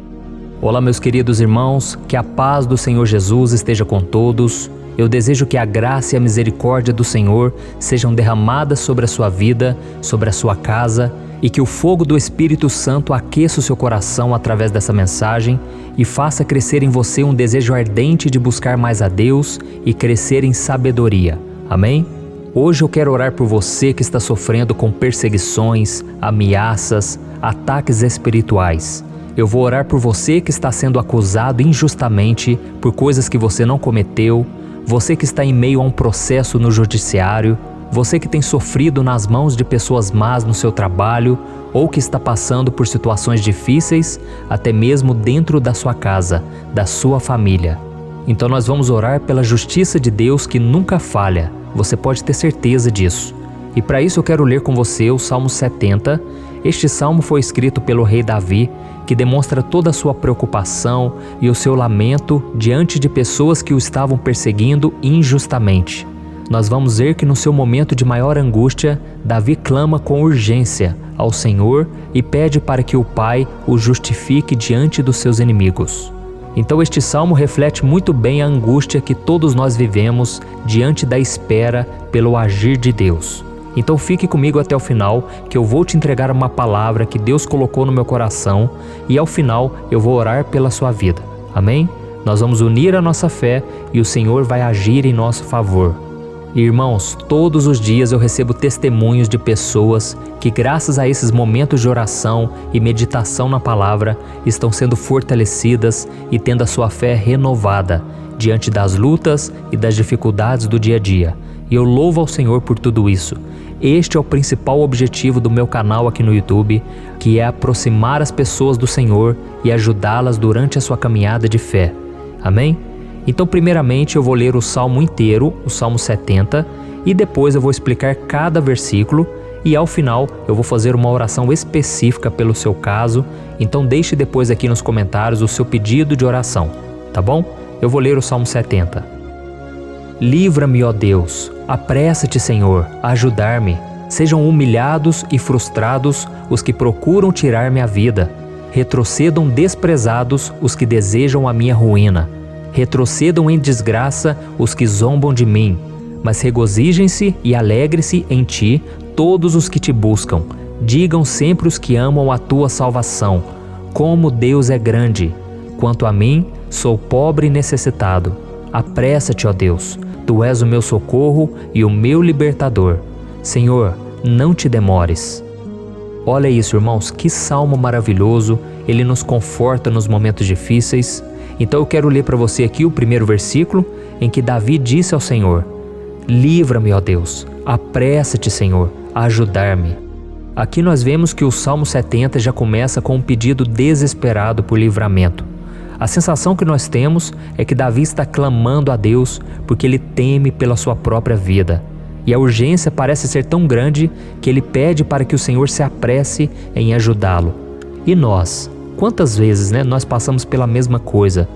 Olá, meus queridos irmãos, que a paz do Senhor Jesus esteja com todos. Eu desejo que a graça e a misericórdia do Senhor sejam derramadas sobre a sua vida, sobre a sua casa, e que o fogo do Espírito Santo aqueça o seu coração através dessa mensagem e faça crescer em você um desejo ardente de buscar mais a Deus e crescer em sabedoria. Amém? Hoje eu quero orar por você que está sofrendo com perseguições, ameaças, ataques espirituais. Eu vou orar por você que está sendo acusado injustamente por coisas que você não cometeu, você que está em meio a um processo no judiciário, você que tem sofrido nas mãos de pessoas más no seu trabalho ou que está passando por situações difíceis, até mesmo dentro da sua casa, da sua família. Então nós vamos orar pela justiça de Deus que nunca falha, você pode ter certeza disso. E para isso eu quero ler com você o Salmo 70. Este salmo foi escrito pelo rei Davi, que demonstra toda a sua preocupação e o seu lamento diante de pessoas que o estavam perseguindo injustamente. Nós vamos ver que no seu momento de maior angústia, Davi clama com urgência ao Senhor e pede para que o Pai o justifique diante dos seus inimigos. Então este salmo reflete muito bem a angústia que todos nós vivemos diante da espera pelo agir de Deus. Então fique comigo até o final, que eu vou te entregar uma palavra que Deus colocou no meu coração e ao final eu vou orar pela sua vida. Amém? Nós vamos unir a nossa fé e o Senhor vai agir em nosso favor. Irmãos, todos os dias eu recebo testemunhos de pessoas que, graças a esses momentos de oração e meditação na palavra, estão sendo fortalecidas e tendo a sua fé renovada diante das lutas e das dificuldades do dia a dia. E eu louvo ao Senhor por tudo isso. Este é o principal objetivo do meu canal aqui no YouTube, que é aproximar as pessoas do Senhor e ajudá-las durante a sua caminhada de fé. Amém? Então, primeiramente, eu vou ler o Salmo inteiro, o Salmo 70, e depois eu vou explicar cada versículo e ao final eu vou fazer uma oração específica pelo seu caso. Então deixe depois aqui nos comentários o seu pedido de oração, tá bom? Eu vou ler o Salmo 70. Livra-me, ó Deus, apressa-te, Senhor, a ajudar-me. Sejam humilhados e frustrados os que procuram tirar-me a vida. Retrocedam desprezados os que desejam a minha ruína. Retrocedam em desgraça os que zombam de mim, mas regozijem-se e alegre-se em ti todos os que te buscam. Digam sempre os que amam a tua salvação, como Deus é grande. Quanto a mim, sou pobre e necessitado. Apressa-te, ó Deus, tu és o meu socorro e o meu libertador. Senhor, não te demores. Olha isso, irmãos, que salmo maravilhoso, ele nos conforta nos momentos difíceis. Então eu quero ler para você aqui o primeiro versículo, em que Davi disse ao Senhor: livra-me, ó Deus, apressa-te, Senhor, a ajudar-me. Aqui nós vemos que o Salmo 70 já começa com um pedido desesperado por livramento. A sensação que nós temos é que Davi está clamando a Deus porque ele teme pela sua própria vida. E a urgência parece ser tão grande que ele pede para que o Senhor se apresse em ajudá-lo. E nós? Quantas vezes nós passamos pela mesma coisa?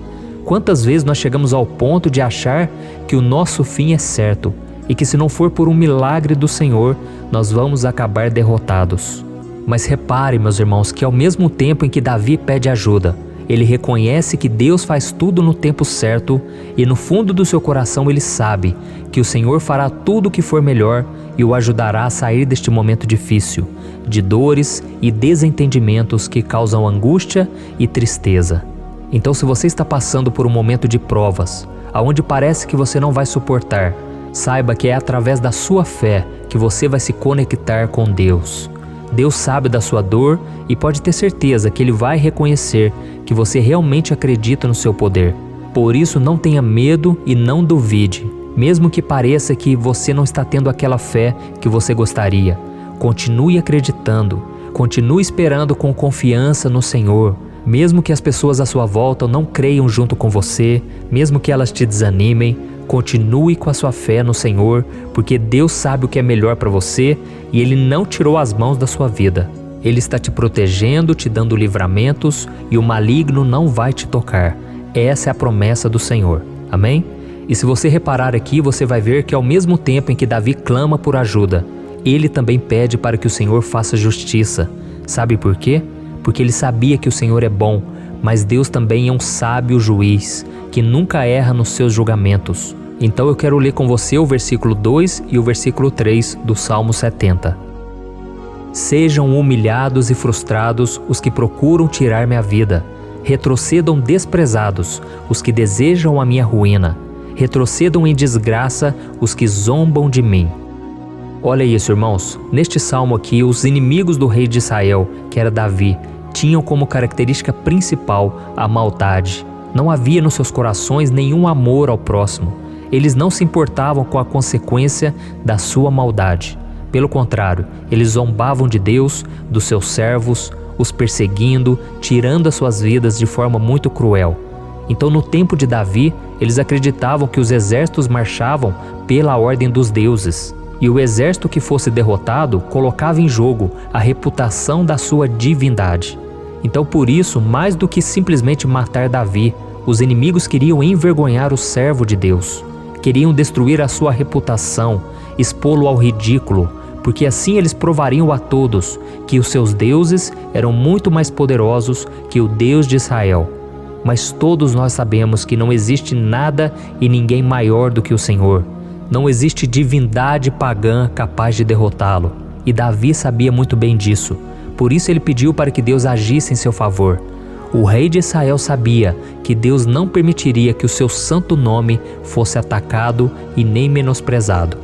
Quantas vezes nós chegamos ao ponto de achar que o nosso fim é certo e que se não for por um milagre do Senhor, nós vamos acabar derrotados? Mas repare, meus irmãos, que ao mesmo tempo em que Davi pede ajuda, ele reconhece que Deus faz tudo no tempo certo e no fundo do seu coração ele sabe que o Senhor fará tudo o que for melhor e o ajudará a sair deste momento difícil, de dores e desentendimentos que causam angústia e tristeza. Então, se você está passando por um momento de provas, aonde parece que você não vai suportar, saiba que é através da sua fé que você vai se conectar com Deus. Deus sabe da sua dor e pode ter certeza que Ele vai reconhecer que você realmente acredita no seu poder. Por isso, não tenha medo e não duvide, mesmo que pareça que você não está tendo aquela fé que você gostaria. Continue acreditando, continue esperando com confiança no Senhor. Mesmo que as pessoas à sua volta não creiam junto com você, mesmo que elas te desanimem, continue com a sua fé no Senhor, porque Deus sabe o que é melhor para você e Ele não tirou as mãos da sua vida. Ele está te protegendo, te dando livramentos e o maligno não vai te tocar. Essa é a promessa do Senhor. Amém? E se você reparar aqui, você vai ver que ao mesmo tempo em que Davi clama por ajuda, ele também pede para que o Senhor faça justiça. Sabe por quê? Porque ele sabia que o Senhor é bom, mas Deus também é um sábio juiz, que nunca erra nos seus julgamentos. Então eu quero ler com você o versículo 2 e o versículo 3 do Salmo 70. Sejam humilhados e frustrados os que procuram tirar minha vida. Retrocedam desprezados os que desejam a minha ruína. Retrocedam em desgraça os que zombam de mim. Olha isso, irmãos. Neste salmo aqui, os inimigos do rei de Israel, que era Davi, tinham como característica principal a maldade. Não havia nos seus corações nenhum amor ao próximo. Eles não se importavam com a consequência da sua maldade. Pelo contrário, eles zombavam de Deus, dos seus servos, os perseguindo, tirando as suas vidas de forma muito cruel. Então, no tempo de Davi, eles acreditavam que os exércitos marchavam pela ordem dos deuses. E o exército que fosse derrotado colocava em jogo a reputação da sua divindade. Então, por isso, mais do que simplesmente matar Davi, os inimigos queriam envergonhar o servo de Deus. Queriam destruir a sua reputação, expô-lo ao ridículo, porque assim eles provariam a todos que os seus deuses eram muito mais poderosos que o Deus de Israel. Mas todos nós sabemos que não existe nada e ninguém maior do que o Senhor. Não existe divindade pagã capaz de derrotá-lo. E Davi sabia muito bem disso. Por isso ele pediu para que Deus agisse em seu favor. O rei de Israel sabia que Deus não permitiria que o seu santo nome fosse atacado e nem menosprezado.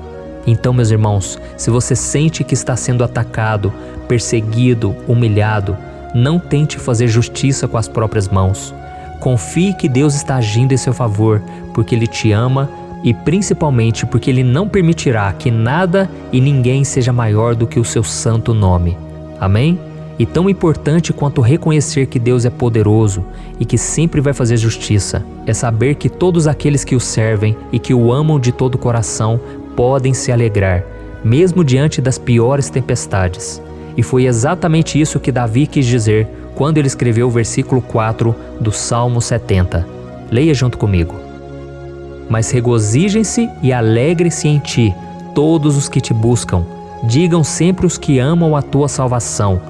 Então, meus irmãos, se você sente que está sendo atacado, perseguido, humilhado, não tente fazer justiça com as próprias mãos. Confie que Deus está agindo em seu favor, porque Ele te ama e principalmente porque Ele não permitirá que nada e ninguém seja maior do que o seu santo nome. Amém? E tão importante quanto reconhecer que Deus é poderoso e que sempre vai fazer justiça, é saber que todos aqueles que o servem e que o amam de todo o coração podem se alegrar, mesmo diante das piores tempestades. E foi exatamente isso que Davi quis dizer quando ele escreveu o versículo 4 do Salmo 70. Leia junto comigo. Mas regozijem-se e alegrem-se em ti, todos os que te buscam. Digam sempre os que amam a tua salvação,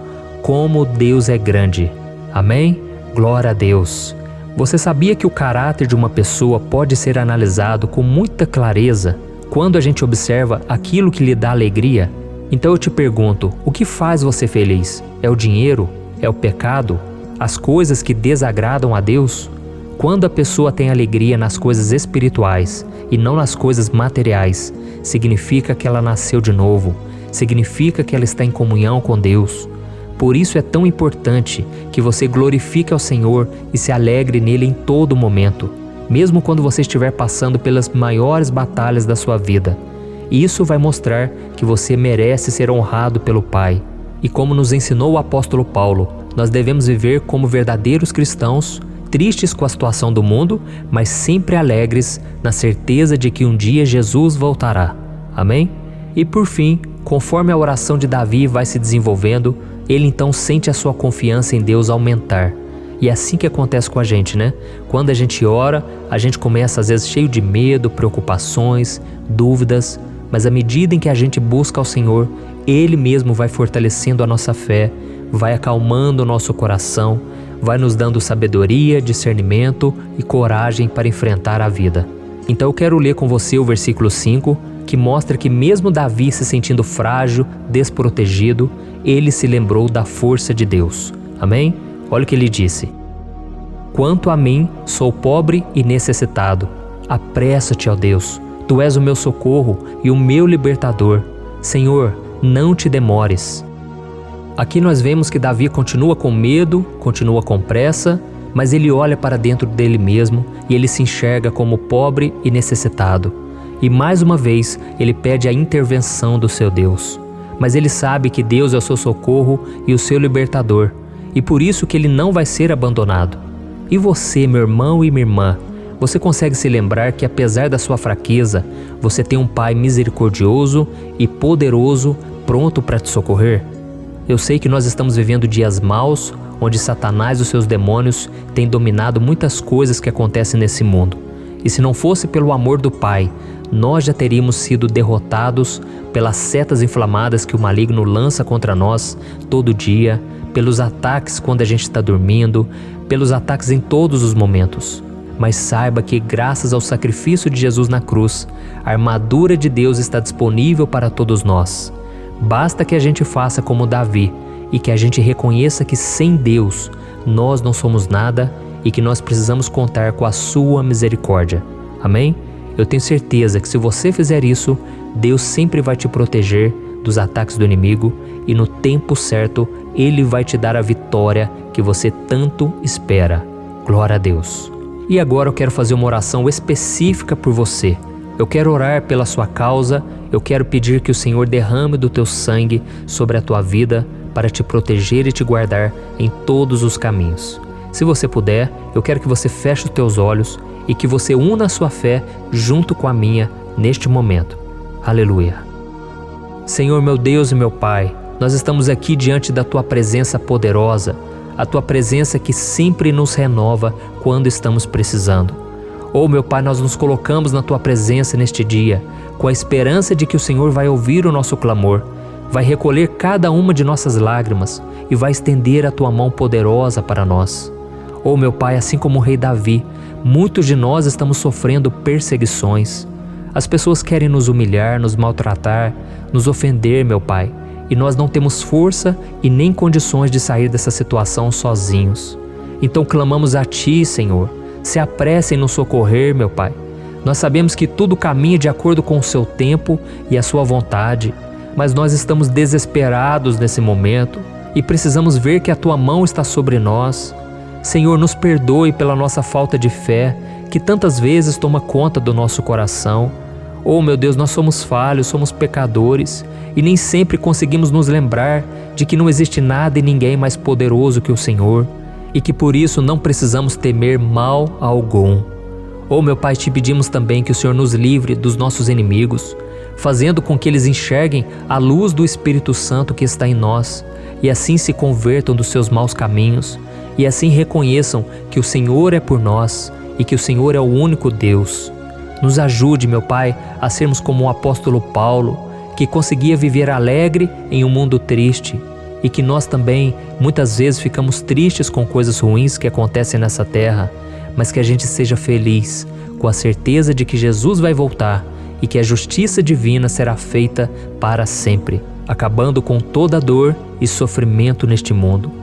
como Deus é grande. Amém? Glória a Deus. Você sabia que o caráter de uma pessoa pode ser analisado com muita clareza quando a gente observa aquilo que lhe dá alegria? Então eu te pergunto, o que faz você feliz? É o dinheiro? É o pecado? As coisas que desagradam a Deus? Quando a pessoa tem alegria nas coisas espirituais e não nas coisas materiais, significa que ela nasceu de novo, significa que ela está em comunhão com Deus. Por isso é tão importante que você glorifique ao Senhor e se alegre nele em todo momento, mesmo quando você estiver passando pelas maiores batalhas da sua vida. Isso vai mostrar que você merece ser honrado pelo Pai. E como nos ensinou o apóstolo Paulo, nós devemos viver como verdadeiros cristãos, tristes com a situação do mundo, mas sempre alegres na certeza de que um dia Jesus voltará. Amém? E por fim, conforme a oração de Davi vai se desenvolvendo, ele então sente a sua confiança em Deus aumentar. E é assim que acontece com a gente, né? Quando a gente ora, a gente começa às vezes cheio de medo, preocupações, dúvidas, mas à medida em que a gente busca ao Senhor, Ele mesmo vai fortalecendo a nossa fé, vai acalmando o nosso coração, vai nos dando sabedoria, discernimento e coragem para enfrentar a vida. Então eu quero ler com você o versículo 5, que mostra que mesmo Davi se sentindo frágil, desprotegido, ele se lembrou da força de Deus. Amém? Olha o que ele disse: Quanto a mim, sou pobre e necessitado. Apressa-te, ó Deus. Tu és o meu socorro e o meu libertador. Senhor, não te demores. Aqui nós vemos que Davi continua com medo, continua com pressa, mas ele olha para dentro dele mesmo e ele se enxerga como pobre e necessitado. E mais uma vez ele pede a intervenção do seu Deus. Mas ele sabe que Deus é o seu socorro e o seu libertador, e por isso que ele não vai ser abandonado. E você, meu irmão e minha irmã, você consegue se lembrar que apesar da sua fraqueza, você tem um Pai misericordioso e poderoso pronto para te socorrer? Eu sei que nós estamos vivendo dias maus, onde Satanás e os seus demônios têm dominado muitas coisas que acontecem nesse mundo. E se não fosse pelo amor do Pai, nós já teríamos sido derrotados pelas setas inflamadas que o maligno lança contra nós todo dia, pelos ataques quando a gente está dormindo, pelos ataques em todos os momentos. Mas saiba que graças ao sacrifício de Jesus na cruz, a armadura de Deus está disponível para todos nós. Basta que a gente faça como Davi e que a gente reconheça que sem Deus nós não somos nada e que nós precisamos contar com a sua misericórdia. Amém? Eu tenho certeza que se você fizer isso, Deus sempre vai te proteger dos ataques do inimigo e no tempo certo Ele vai te dar a vitória que você tanto espera. Glória a Deus. E agora eu quero fazer uma oração específica por você. Eu quero orar pela sua causa, eu quero pedir que o Senhor derrame do teu sangue sobre a tua vida para te proteger e te guardar em todos os caminhos. Se você puder, eu quero que você feche os teus olhos e que você una a sua fé junto com a minha neste momento. Aleluia. Senhor meu Deus e meu Pai, nós estamos aqui diante da Tua presença poderosa, a Tua presença que sempre nos renova quando estamos precisando. Oh meu Pai, nós nos colocamos na Tua presença neste dia, com a esperança de que o Senhor vai ouvir o nosso clamor, vai recolher cada uma de nossas lágrimas e vai estender a Tua mão poderosa para nós. Oh meu Pai, assim como o rei Davi, muitos de nós estamos sofrendo perseguições. As pessoas querem nos humilhar, nos maltratar, nos ofender, meu Pai, e nós não temos força e nem condições de sair dessa situação sozinhos. Então clamamos a Ti, Senhor, se apresse em nos socorrer, meu Pai. Nós sabemos que tudo caminha de acordo com o Seu tempo e a Sua vontade, mas nós estamos desesperados nesse momento e precisamos ver que a Tua mão está sobre nós. Senhor, nos perdoe pela nossa falta de fé, que tantas vezes toma conta do nosso coração. Oh meu Deus, nós somos falhos, somos pecadores e nem sempre conseguimos nos lembrar de que não existe nada e ninguém mais poderoso que o Senhor e que por isso não precisamos temer mal algum. Oh meu Pai, te pedimos também que o Senhor nos livre dos nossos inimigos, fazendo com que eles enxerguem a luz do Espírito Santo que está em nós e assim se convertam dos seus maus caminhos e assim reconheçam que o Senhor é por nós e que o Senhor é o único Deus. Nos ajude, meu Pai, a sermos como o apóstolo Paulo, que conseguia viver alegre em um mundo triste e que nós também muitas vezes ficamos tristes com coisas ruins que acontecem nessa terra, mas que a gente seja feliz com a certeza de que Jesus vai voltar e que a justiça divina será feita para sempre, acabando com toda dor e sofrimento neste mundo.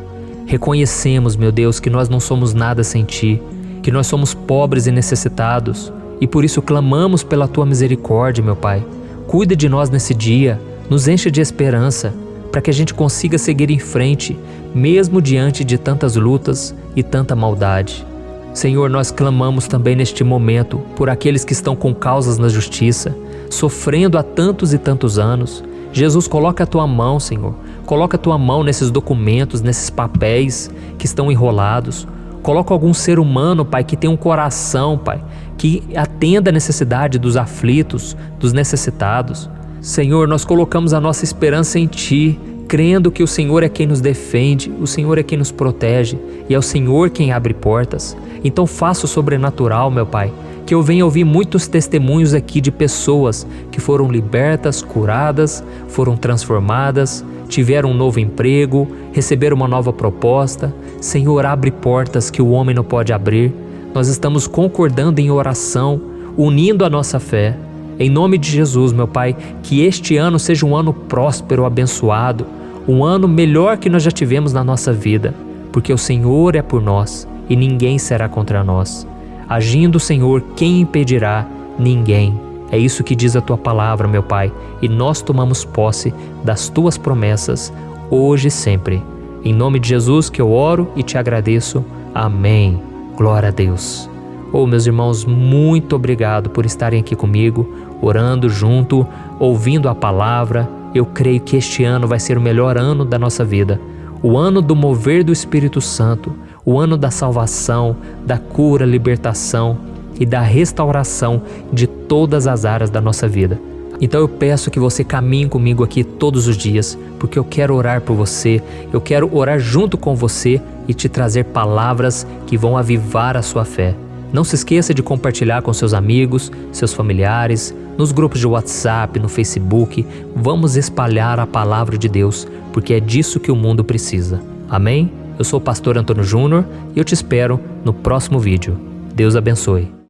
Reconhecemos, meu Deus, que nós não somos nada sem Ti, que nós somos pobres e necessitados, e por isso clamamos pela Tua misericórdia, meu Pai. Cuida de nós nesse dia, nos enche de esperança, para que a gente consiga seguir em frente, mesmo diante de tantas lutas e tanta maldade. Senhor, nós clamamos também neste momento por aqueles que estão com causas na justiça, sofrendo há tantos e tantos anos. Jesus, coloca a Tua mão, Senhor. Coloca a Tua mão nesses documentos, nesses papéis que estão enrolados. Coloca algum ser humano, Pai, que tem um coração, Pai, que atenda a necessidade dos aflitos, dos necessitados. Senhor, nós colocamos a nossa esperança em Ti, crendo que o Senhor é quem nos defende, o Senhor é quem nos protege e é o Senhor quem abre portas. Então faça o sobrenatural, meu Pai, que eu venha ouvir muitos testemunhos aqui de pessoas que foram libertas, curadas, foram transformadas, tiveram um novo emprego, receberam uma nova proposta. Senhor, abre portas que o homem não pode abrir. Nós estamos concordando em oração, unindo a nossa fé. Em nome de Jesus, meu Pai, que este ano seja um ano próspero, abençoado, um ano melhor que nós já tivemos na nossa vida, porque o Senhor é por nós e ninguém será contra nós. Agindo o Senhor, quem impedirá? Ninguém. É isso que diz a Tua palavra, meu Pai, e nós tomamos posse das Tuas promessas, hoje e sempre. Em nome de Jesus que eu oro e te agradeço. Amém. Glória a Deus. Meus irmãos, muito obrigado por estarem aqui comigo, orando junto, ouvindo a palavra. Eu creio que este ano vai ser o melhor ano da nossa vida. O ano do mover do Espírito Santo, o ano da salvação, da cura, libertação e da restauração de todas as áreas da nossa vida. Então eu peço que você caminhe comigo aqui todos os dias, porque eu quero orar por você, eu quero orar junto com você e te trazer palavras que vão avivar a sua fé. Não se esqueça de compartilhar com seus amigos, seus familiares, nos grupos de WhatsApp, no Facebook. Vamos espalhar a palavra de Deus, porque é disso que o mundo precisa. Amém? Eu sou o pastor Antônio Júnior e eu te espero no próximo vídeo. Deus abençoe.